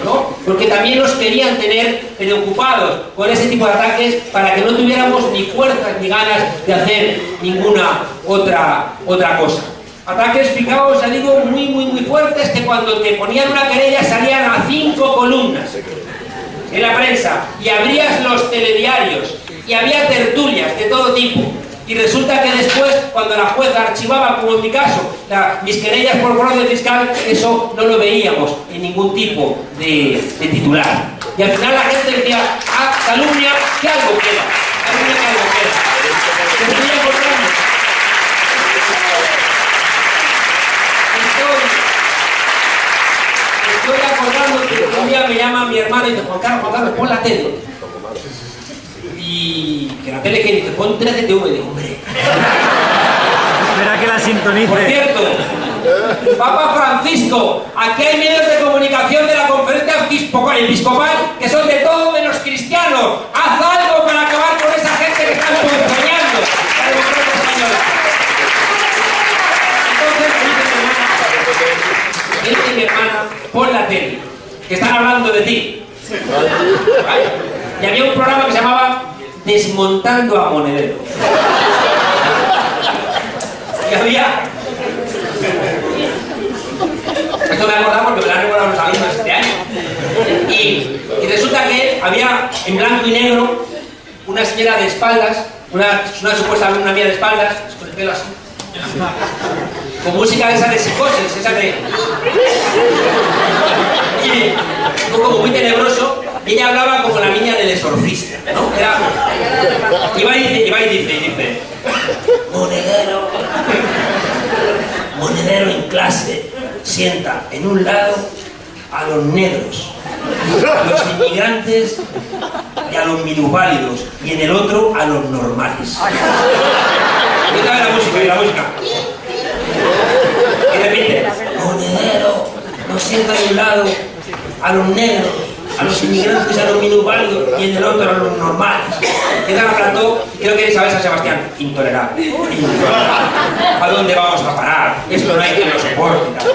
¿no? Porque también nos querían tener preocupados con ese tipo de ataques para que no tuviéramos ni fuerzas ni ganas de hacer ninguna otra cosa. Ataques, fijaos, ya digo, muy fuertes, que cuando te ponían una querella salían a 5 columnas en la prensa, y abrías los telediarios y había tertulias de todo tipo, y resulta que después, cuando la jueza archivaba, como en mi caso, mis querellas por fraude fiscal, eso no lo veíamos en ningún tipo de titular, y al final la gente decía: ah, calumnia, que algo queda, que estoy acordando. Estoy acordando que un día me llama mi hermano y dice: Juan Carlos, pon la tele. Y que la tele, que dice: pon 13 TV. Y digo: hombre. Espera que la sintonice. Por cierto, Papa Francisco, aquí hay medios de comunicación de la conferencia episcopal que son de todo menos cristianos. Haz algo para acabar con esa gente que está ensoñando la democracia española. Entonces, mi hermana, pon la tele, que están hablando de ti. ¿Vale? Y había un programa que se llamaba Desmontando a Monedero. Y había... Esto me acordaba porque me lo han recordado los alumnos este año. Y resulta que había en blanco y negro una señora de espaldas, una supuesta alumna mía de espaldas, con el pelo así, con música esa de psicosis, esa de... Y como muy tenebroso. Ella hablaba como la niña del exorcista, ¿no? Iba y dice: monedero en clase sienta en un lado a los negros, a los inmigrantes y a los minusválidos, y en el otro a los normales. Y la música. Y repite: monedero no sienta en un lado a los negros, a los inmigrantes, a los minusválidos, y en el otro a los normales. Quedan hablando, creo que sabes, a Sebastián: intolerable. ¿A dónde vamos a parar? Esto no hay quien lo soporte.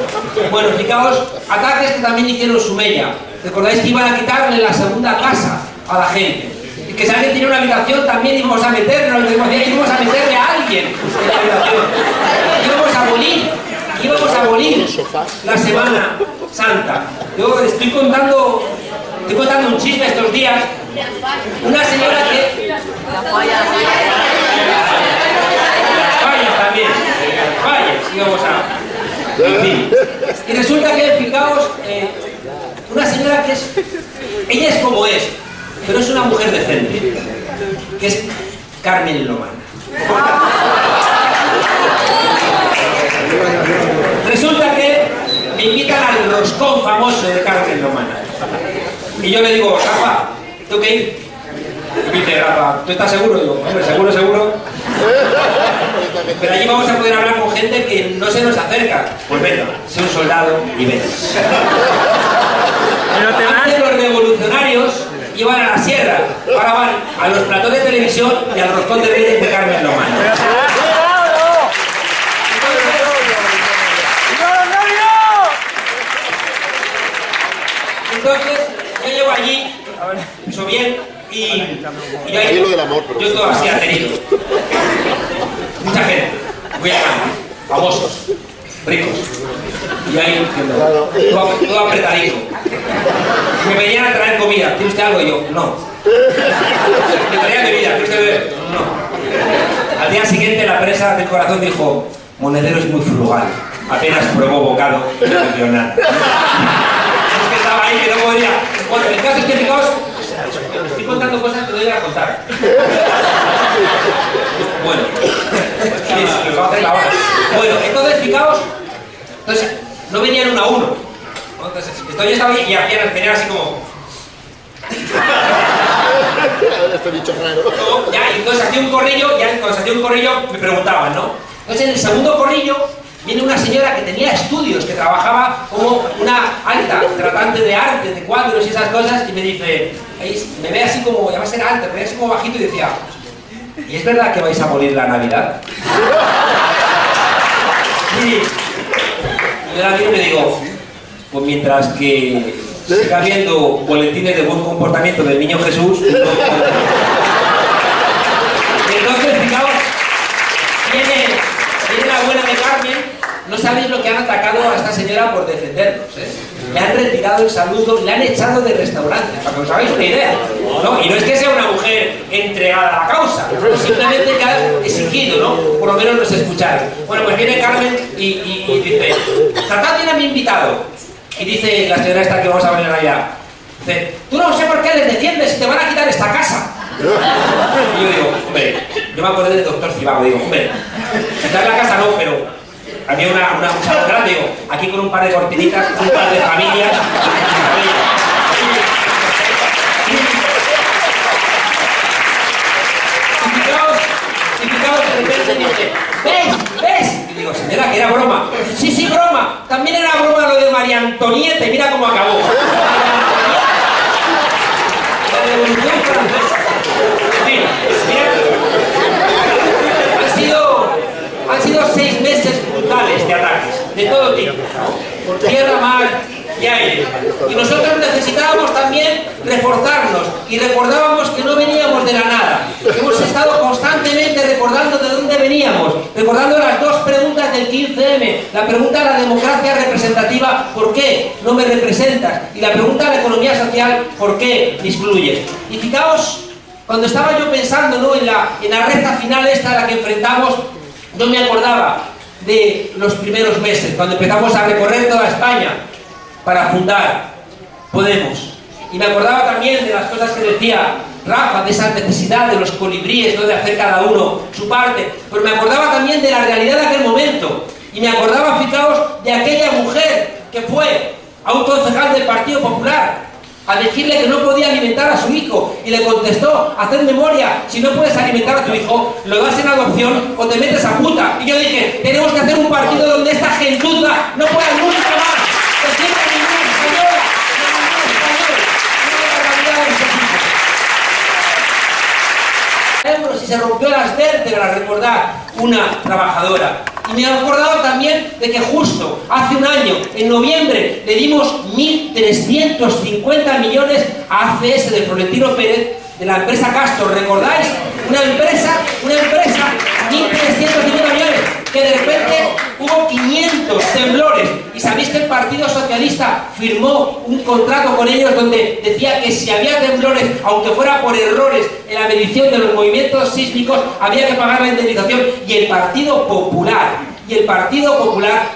Bueno, fijaos, ataques que también hicieron Sumella. ¿Recordáis que iban a quitarle la segunda casa a la gente? Y que si alguien tiene una habitación también íbamos a meternos, íbamos a meterle a alguien en la habitación. Íbamos a abolir la Semana Santa. Yo estoy contando un chisme estos días. Una señora que... Fallas también. Íbamos a... En fin. Y resulta que, fijaos, una señora que es... Ella es como es, pero es una mujer decente. Que es Carmen Lomana. Resulta que me invitan al roscón famoso de Carmen Lomana. Y yo le digo: Rafa, ¿tengo que ir? Y me dice: Rafa, ¿tú estás seguro? Y digo: hombre, seguro. Pero allí vamos a poder hablar con gente que no se nos acerca. Pues venga, sé un soldado y ven. Antes los revolucionarios iban a la sierra, ahora van a los platós de televisión y al roscón de Reyes de Carmen Lomana. Entonces, yo llego allí, eso bien, y yo ahí, yo todo así aterido. Mucha gente, muy famosos, ricos. Y ahí, todo apretadito. Me venían a traer comida. ¿Tiene usted algo? Y yo: no. Me traía bebida. ¿Quiere usted beber? No. Al día siguiente la presa del corazón dijo: Monedero es muy frugal. Apenas probó bocado y no bebió nada. Es que estaba ahí, que no podía. Bueno, el caso es que, fijaos, estoy contando cosas que no iba a contar. Bueno, sí, lo va a hacer la hora. Bueno, entonces, fijaos, no venían uno a uno. Entonces, yo estaba ahí y hacían así como... Este bicho raro. No, ya, y entonces hacía un corrillo, ya cuando se hacía un corrillo me preguntaban, ¿no? Entonces en el segundo corrillo viene una señora que tenía estudios, que trabajaba como una alta tratante de arte, de cuadros y esas cosas, y me dice, me ve así como, ya va a ser alta, me ve así como bajito y decía, ¿y es verdad que vais a morir la Navidad? Y yo la miro y me digo, pues mientras que siga habiendo boletines de buen comportamiento del niño Jesús, no. Entonces, fijaos, viene la abuela de Carmen. No sabéis lo que han atacado a esta señora por defendernos, ¿eh? Le han retirado el saludo, le han echado de restaurante, para que os hagáis una idea, ¿no? Y no es que sea una mujer entregada a la causa, simplemente que ha exigido, ¿no? Por lo menos nos escucharon. Bueno, pues viene Carmen y dice, tratad bien a mi invitado. Y dice la señora esta que vamos a ver en Navidad, dice, tú no sé por qué les defiendes si te van a quitar esta casa. Y yo digo, hombre, yo me acordé del doctor Cibago, digo, hombre, quitar la casa no, pero había una sala grande, digo, aquí con un par de cortinitas, un par de familias. Y fijaos, de repente dice, ¿ves? Y digo, señora, que era broma. Sí, broma. También era broma lo de María Antonieta, y mira cómo acabó. La Revolución Francesa. En fin, han sido 6 meses brutales de ataques, de todo tipo, ¿no? Tierra, mar y aire. Y nosotros necesitábamos también reforzarnos y recordábamos que no veníamos de la nada. Hemos estado constantemente recordando de dónde veníamos, recordando las 2 preguntas del 15M. La pregunta de la democracia representativa, ¿por qué no me representas? Y la pregunta de la economía social, ¿por qué me excluyes? Y fijaos, cuando estaba yo pensando, ¿no?, en la recta final esta a la que enfrentamos, no me acordaba de los primeros meses, cuando empezamos a recorrer toda España para fundar Podemos. Y me acordaba también de las cosas que decía Rafa, de esa necesidad de los colibríes, ¿no?, de hacer cada uno su parte. Pero me acordaba también de la realidad de aquel momento. Y me acordaba, fijaos, de aquella mujer que fue a un concejal del Partido Popular a decirle que no podía alimentar a su hijo, y le contestó, haced memoria, si no puedes alimentar a tu hijo, lo das en adopción o te metes a puta. Y yo dije, tenemos que hacer un partido donde esta gentuza no pueda nunca más decir que ningún español, y se rompió las vértebras, recordar, una trabajadora. Y me he acordado también de que justo hace un año, en noviembre, le dimos 1.350 millones a ACS de Florentino Pérez, de la empresa Castor. ¿Recordáis? Una empresa, 1.350 millones, que de repente hubo 500 temblores. Y sabéis que el Partido Socialista firmó un contrato con ellos donde decía que si había temblores, aunque fuera por errores en la medición de los movimientos sísmicos, había que pagar la indemnización. Y el Partido Popular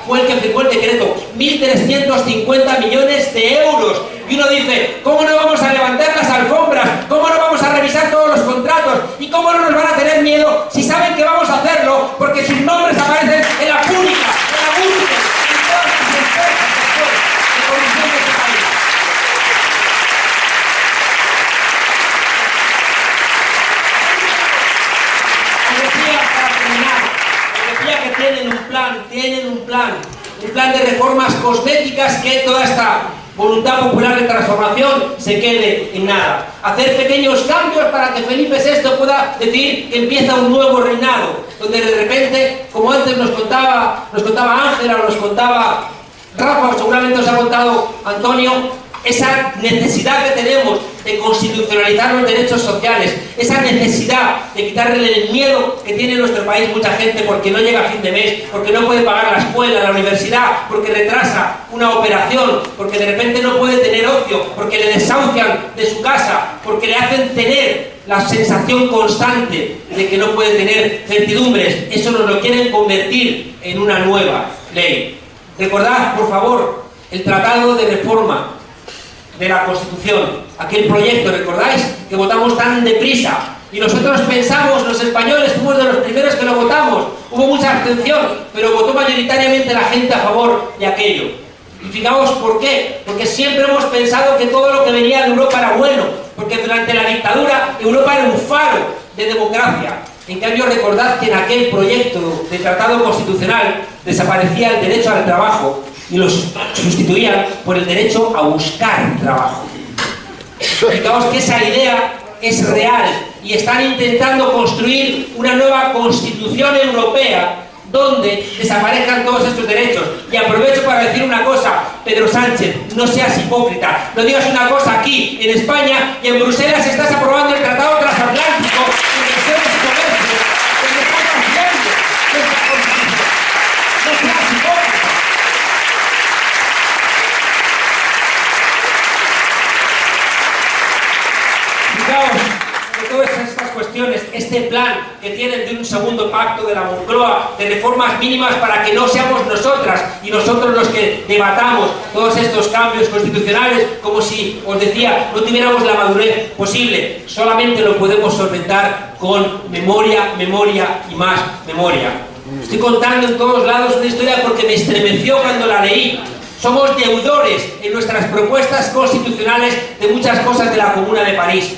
fue el que firmó el decreto, 1.350 millones de euros. Y uno dice, ¿cómo no vamos a levantar las alfombras? ¿Cómo no vamos a revisar todos los contratos? ¿Y cómo no nos van a tener miedo si saben que vamos a hacerlo? Porque sus nombres aparecen en la pública, en la búsqueda, en todas las empresas de corrupción de este país. Decía, para terminar, decía que tienen un plan de reformas cosméticas, que toda esta voluntad popular de transformación se quede en nada. Hacer pequeños cambios para que Felipe VI pueda decir que empieza un nuevo reinado, donde de repente, como antes nos contaba Ángela o nos contaba Rafa, o seguramente os ha contado Antonio, esa necesidad que tenemos de constitucionalizar los derechos sociales, esa necesidad de quitarle el miedo que tiene en nuestro país mucha gente porque no llega a fin de mes, porque no puede pagar la escuela, la universidad, porque retrasa una operación, porque de repente no puede tener ocio, porque le desahucian de su casa, porque le hacen tener la sensación constante de que no puede tener certidumbres. Eso nos lo quieren convertir en una nueva ley. Recordad, por favor, el tratado de reforma de la Constitución, aquel proyecto, ¿recordáis?, que votamos tan deprisa. Y nosotros pensamos, los españoles, fuimos de los primeros que lo votamos. Hubo mucha abstención, pero votó mayoritariamente la gente a favor de aquello. Y fijaos por qué, porque siempre hemos pensado que todo lo que venía de Europa era bueno, porque durante la dictadura Europa era un faro de democracia. En cambio, recordad que en aquel proyecto de tratado constitucional desaparecía el derecho al trabajo y lo sustituían por el derecho a buscar trabajo. Fijaos que esa idea es real y están intentando construir una nueva constitución europea donde desaparezcan todos estos derechos. Y aprovecho para decir una cosa, Pedro Sánchez, no seas hipócrita, no digas una cosa aquí, en España, y en Bruselas estás aprobando el Tratado Transatlántico de Inversiones y Comercio, donde estás haciendo esta constitución. No seas hipócrita. Fijaos, de todas estas cuestiones, este plan que tienen de un segundo pacto de la Moncloa, de reformas mínimas para que no seamos nosotras y nosotros los que debatamos todos estos cambios constitucionales, como si, os decía, no tuviéramos la madurez posible. Solamente lo podemos solventar con memoria, memoria y más memoria. Estoy contando en todos lados una historia porque me estremeció cuando la leí. Somos deudores en nuestras propuestas constitucionales de muchas cosas de la Comuna de París.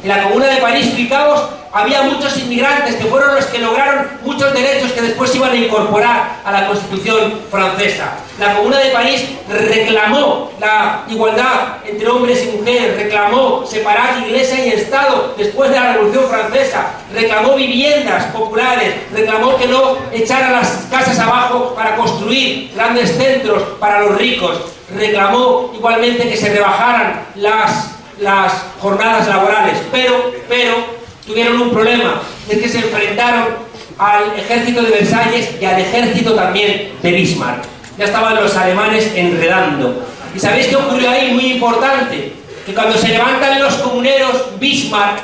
En la Comuna de París, fijaos, había muchos inmigrantes que fueron los que lograron muchos derechos que después iban a incorporar a la Constitución francesa. La Comuna de París reclamó la igualdad entre hombres y mujeres, reclamó separar Iglesia y Estado después de la Revolución Francesa, reclamó viviendas populares, reclamó que no echaran las casas abajo para construir grandes centros para los ricos, reclamó igualmente que se rebajaran las jornadas laborales, pero tuvieron un problema, es que se enfrentaron al ejército de Versalles y al ejército también de Bismarck. Ya estaban los alemanes enredando. ¿Y sabéis qué ocurrió ahí? Muy importante, que cuando se levantan los comuneros, Bismarck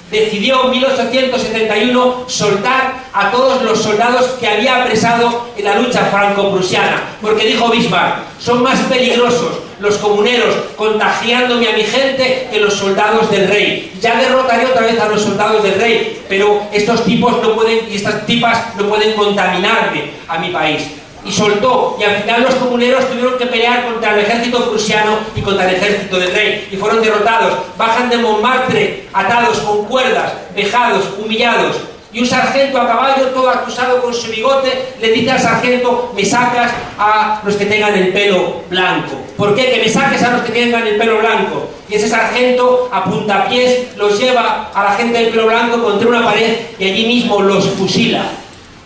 decidió en 1871 soltar a todos los soldados que había apresado en la lucha franco-prusiana, porque dijo Bismarck, son más peligrosos los comuneros contagiándome a mi gente que los soldados del rey. Ya derrotaré otra vez a los soldados del rey, pero estos tipos no pueden, y estas tipas no pueden contaminarme a mi país. Y soltó, y al final los comuneros tuvieron que pelear contra el ejército prusiano y contra el ejército del rey, y fueron derrotados. Bajan de Montmartre atados con cuerdas, vejados, humillados, y un sargento a caballo, todo acusado con su bigote, le dice al sargento, me sacas a los que tengan el pelo blanco. ¿Por qué? Que me saques a los que tengan el pelo blanco. Y ese sargento a puntapiés los lleva a la gente del pelo blanco contra una pared y allí mismo los fusila.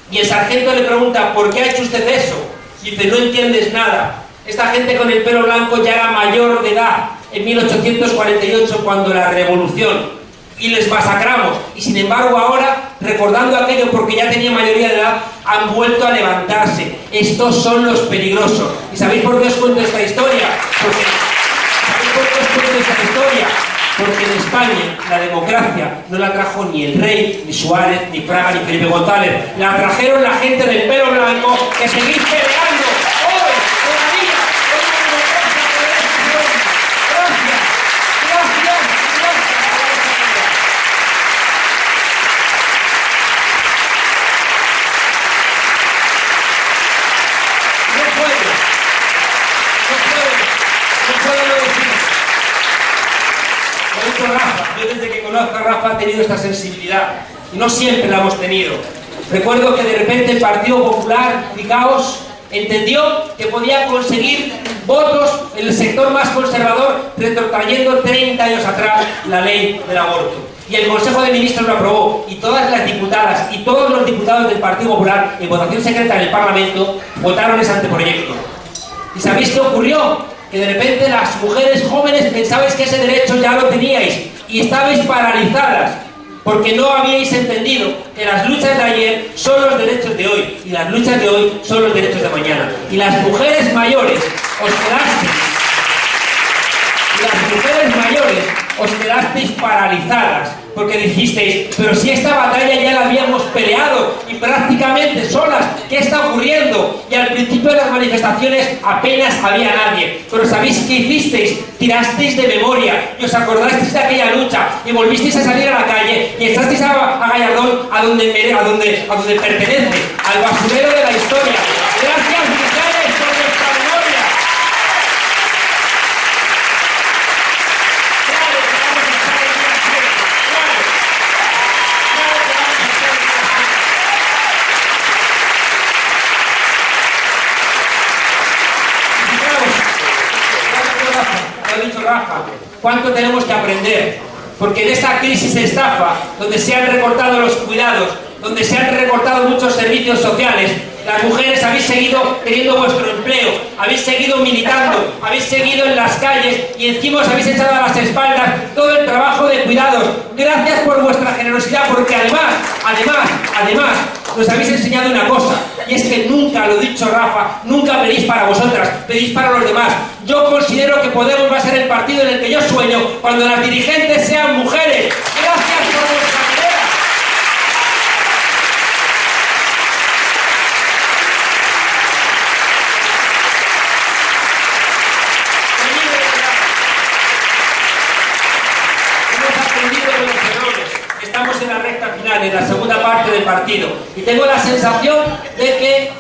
Y el sargento le pregunta, ¿por qué ha hecho usted eso? Y dice, no entiendes nada. Esta gente con el pelo blanco ya era mayor de edad en 1848, cuando la revolución, y les masacramos. Y sin embargo ahora, recordando aquello porque ya tenía mayoría de edad, han vuelto a levantarse. Estos son los peligrosos. ¿Y sabéis por qué os cuento esta historia? Porque en España la democracia no la trajo ni el rey, ni Suárez, ni Fraga, ni Felipe González. La trajeron la gente del pelo blanco que seguís peleando hoy, todavía, con una democracia por esta. Gracias. Rafa, yo desde que conozco a Rafa he tenido esta sensibilidad y no siempre la hemos tenido. Recuerdo que de repente el Partido Popular, fijaos, entendió que podía conseguir votos en el sector más conservador retrotrayendo 30 años atrás la ley del aborto. Y el Consejo de Ministros lo aprobó y todas las diputadas y todos los diputados del Partido Popular en votación secreta en el Parlamento votaron ese anteproyecto. ¿Y sabéis qué ocurrió? Que de repente las mujeres jóvenes pensabais que ese derecho ya lo teníais y estabais paralizadas porque no habíais entendido que las luchas de ayer son los derechos de hoy y las luchas de hoy son los derechos de mañana. Y las mujeres mayores os quedasteis paralizadas porque dijisteis, pero si esta batalla ya la habíamos peleado y prácticamente solas, ¿qué está ocurriendo? Y al principio de las manifestaciones apenas había nadie, pero ¿sabéis qué hicisteis? Tirasteis de memoria y os acordasteis de aquella lucha y volvisteis a salir a la calle y echasteis a Gallardón a donde pertenece, al basurero de la historia. Gracias, mujeres, por vuestra memoria. cuánto tenemos que aprender. Porque en esta crisis de estafa, donde se han recortado los cuidados, donde se han recortado muchos servicios sociales, las mujeres habéis seguido teniendo vuestro empleo, habéis seguido militando, habéis seguido en las calles y encima os habéis echado a las espaldas todo el trabajo de cuidados. Gracias por vuestra generosidad, porque además, nos habéis enseñado una cosa, y es que nunca, lo dicho Rafa, nunca pedís para vosotras, pedís para los demás. Yo considero que Podemos va a ser el partido en el que yo sueño cuando las dirigentes sean mujeres. Gracias por vuestra idea. Hemos aprendido de los errores. Estamos en la recta final, en la segunda parte del partido, y tengo la sensación de que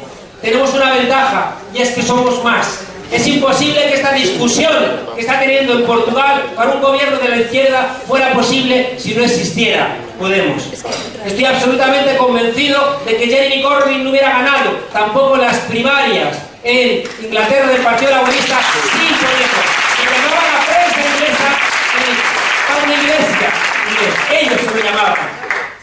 tenemos una ventaja, y es que somos más. Es imposible que esta discusión que está teniendo en Portugal para un gobierno de la izquierda fuera posible si no existiera Podemos. Estoy absolutamente convencido de que Jeremy Corbyn no hubiera ganado tampoco las primarias en Inglaterra del Partido Laborista sin Podemos. Se llamaba la prensa inglesa Pablo Iglesias. Ellos se lo llamaban.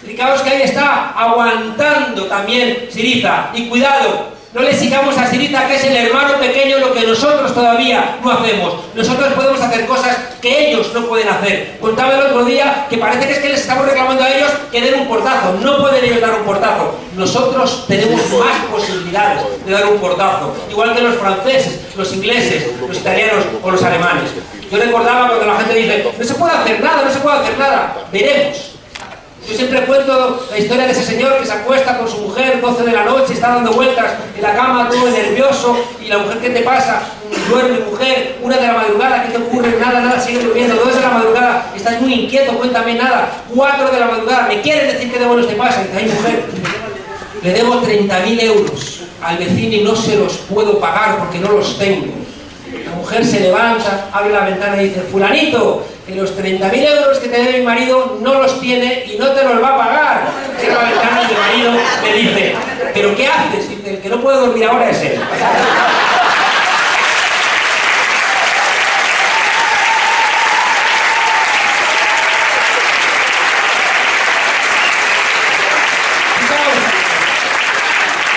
Fijaos que ahí está aguantando también Syriza. Y cuidado, no le sigamos a Syriza, que es el hermano pequeño, lo que nosotros todavía no hacemos. Nosotros podemos hacer cosas que ellos no pueden hacer. Contaba el otro día que parece que es que les estamos reclamando a ellos que den un portazo. No pueden ellos dar un portazo. Nosotros tenemos más posibilidades de dar un portazo. Igual que los franceses, los ingleses, los italianos o los alemanes. Yo recordaba cuando la gente dice, no se puede hacer nada, no se puede hacer nada. Veremos. Yo siempre cuento la historia de ese señor que se acuesta con su mujer 12 de la noche, está dando vueltas en la cama todo nervioso, y la mujer, ¿qué te pasa? Duerme, mujer, 1 de la madrugada, ¿qué te ocurre? Nada, sigue durmiendo. 2 de la madrugada, estás muy inquieto, cuéntame nada. 4 de la madrugada, ¿me quieres decir qué demonios te pasa? Y dice, ay, mujer, le debo 30.000 euros al vecino y no se los puedo pagar porque no los tengo. La mujer se levanta, abre la ventana y dice, fulanito, que los 30.000 euros que te debe mi marido no los tiene y no te los va a pagar. Cierra la ventana y mi marido le dice, ¿pero qué haces? Y dice, el que no puede dormir ahora es él.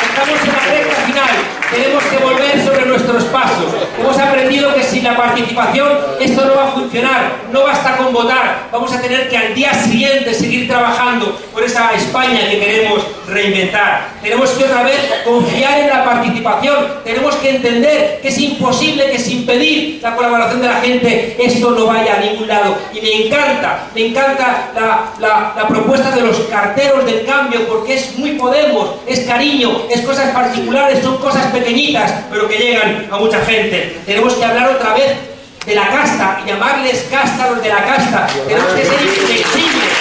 Estamos en la recta final. Tenemos que volver sobre nuestros pasos. Hemos aprendido que sin la participación esto no va a funcionar. No basta con votar. Vamos a tener que al día siguiente seguir trabajando por esa España que queremos reinventar. Tenemos que otra vez confiar en la participación. Tenemos que entender que es imposible que sin pedir la colaboración de la gente esto no vaya a ningún lado. Y me encanta la propuesta de los carteros del cambio, porque es muy Podemos, es cariño, es cosas particulares, son cosas pequeñitas, pero que llegan a mucha gente. Tenemos que hablar otra vez de la casta y llamarles casta a los de la casta. Tenemos que ser inflexibles.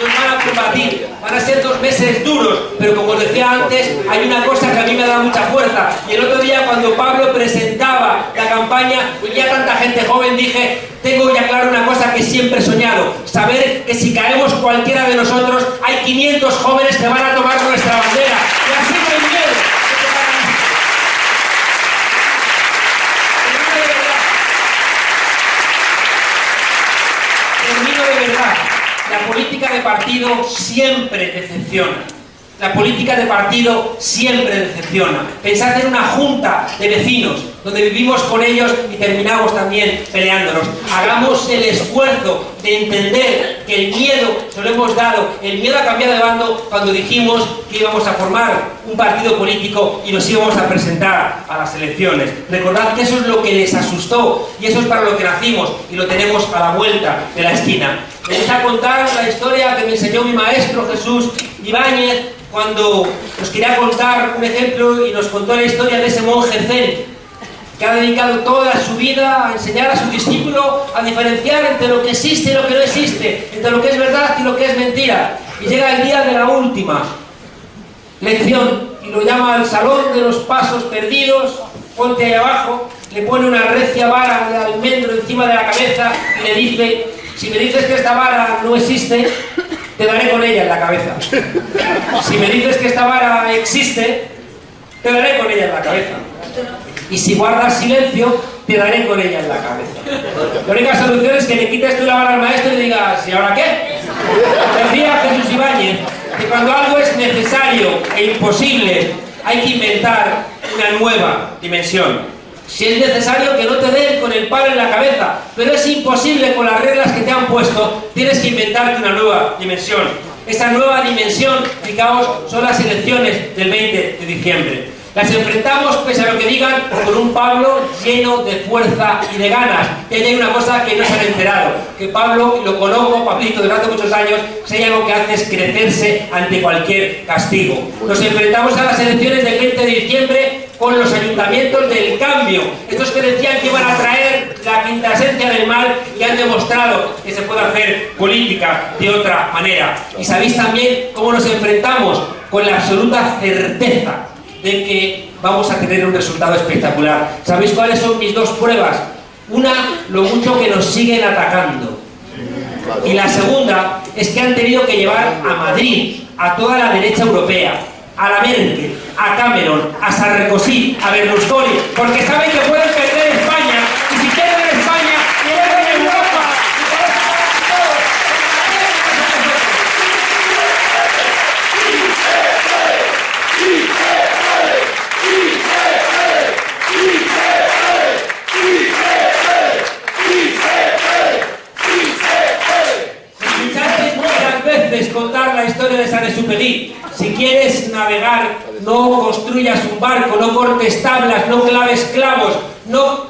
Nos van a combatir. Van a ser 2 meses duros, pero como os decía antes, hay una cosa que a mí me da mucha fuerza. Y el otro día, cuando Pablo presentaba la campaña, y ya tanta gente joven, dije, tengo ya claro una cosa que siempre he soñado: saber que si caemos cualquiera de nosotros, hay 500 jóvenes que van a tomar nuestra bandera. Y así no hay miedo. Termino de verdad. La política de partido siempre decepciona. La política de partido siempre decepciona. Pensad en una junta de vecinos donde vivimos con ellos y terminamos también peleándonos. Hagamos el esfuerzo de entender que el miedo se lo hemos dado, el miedo a cambiar de bando, cuando dijimos que íbamos a formar un partido político y nos íbamos a presentar a las elecciones. Recordad que eso es lo que les asustó y eso es para lo que nacimos y lo tenemos a la vuelta de la esquina. Les a contar la historia que me enseñó mi maestro Jesús Ibáñez cuando nos quería contar un ejemplo y nos contó la historia de ese monje zen que ha dedicado toda su vida a enseñar a su discípulo a diferenciar entre lo que existe y lo que no existe, entre lo que es verdad y lo que es mentira. Y llega el día de la última lección y lo llama al salón de los pasos perdidos, ponte ahí abajo, le pone una recia vara de almendro encima de la cabeza y le dice: si me dices que esta vara no existe, te daré con ella en la cabeza. Si me dices que esta vara existe, te daré con ella en la cabeza. Y si guardas silencio, te daré con ella en la cabeza. La única solución es que le quites tú la vara al maestro y le digas, ¿y ahora qué? Decía Jesús Ibáñez que cuando algo es necesario e imposible, hay que inventar una nueva dimensión. Si es necesario que no te den con el palo en la cabeza, pero es imposible con las reglas que te han puesto, tienes que inventarte una nueva dimensión. Esa nueva dimensión, fijaos, son las elecciones del 20 de diciembre. Las enfrentamos, pese a lo que digan, con un Pablo lleno de fuerza y de ganas. Y ahí hay una cosa que no se han enterado, que Pablo, lo conozco, Pablito, durante muchos años, si hay algo que hace es crecerse ante cualquier castigo. Nos enfrentamos a las elecciones del 20 de diciembre con los ayuntamientos del cambio. Estos que decían que iban a traer la quinta esencia del mal y han demostrado que se puede hacer política de otra manera. Y sabéis también cómo nos enfrentamos con la absoluta certeza de que vamos a tener un resultado espectacular. ¿Sabéis cuáles son mis dos pruebas? Una, lo mucho que nos siguen atacando. Y la segunda es que han tenido que llevar a Madrid a toda la derecha europea, a la Merkel, a Cameron, a Sarkozy, a Berlusconi, porque saben que pueden perder España, y si pierden España, pierden Europa. Contar la historia de Saint-Exupéry. Si quieres navegar, no construyas un barco, no cortes tablas, no claves clavos, no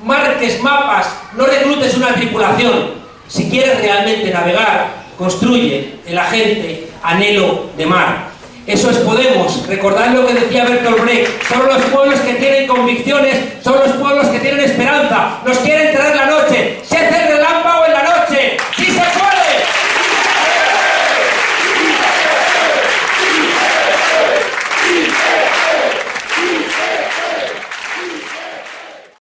marques mapas, no reclutes una tripulación. Si quieres realmente navegar, construye el agente anhelo de mar. Eso es Podemos. Recordad lo que decía Bertolt Brecht. Son los pueblos que tienen convicciones, son los pueblos que tienen esperanza. Nos quieren traer la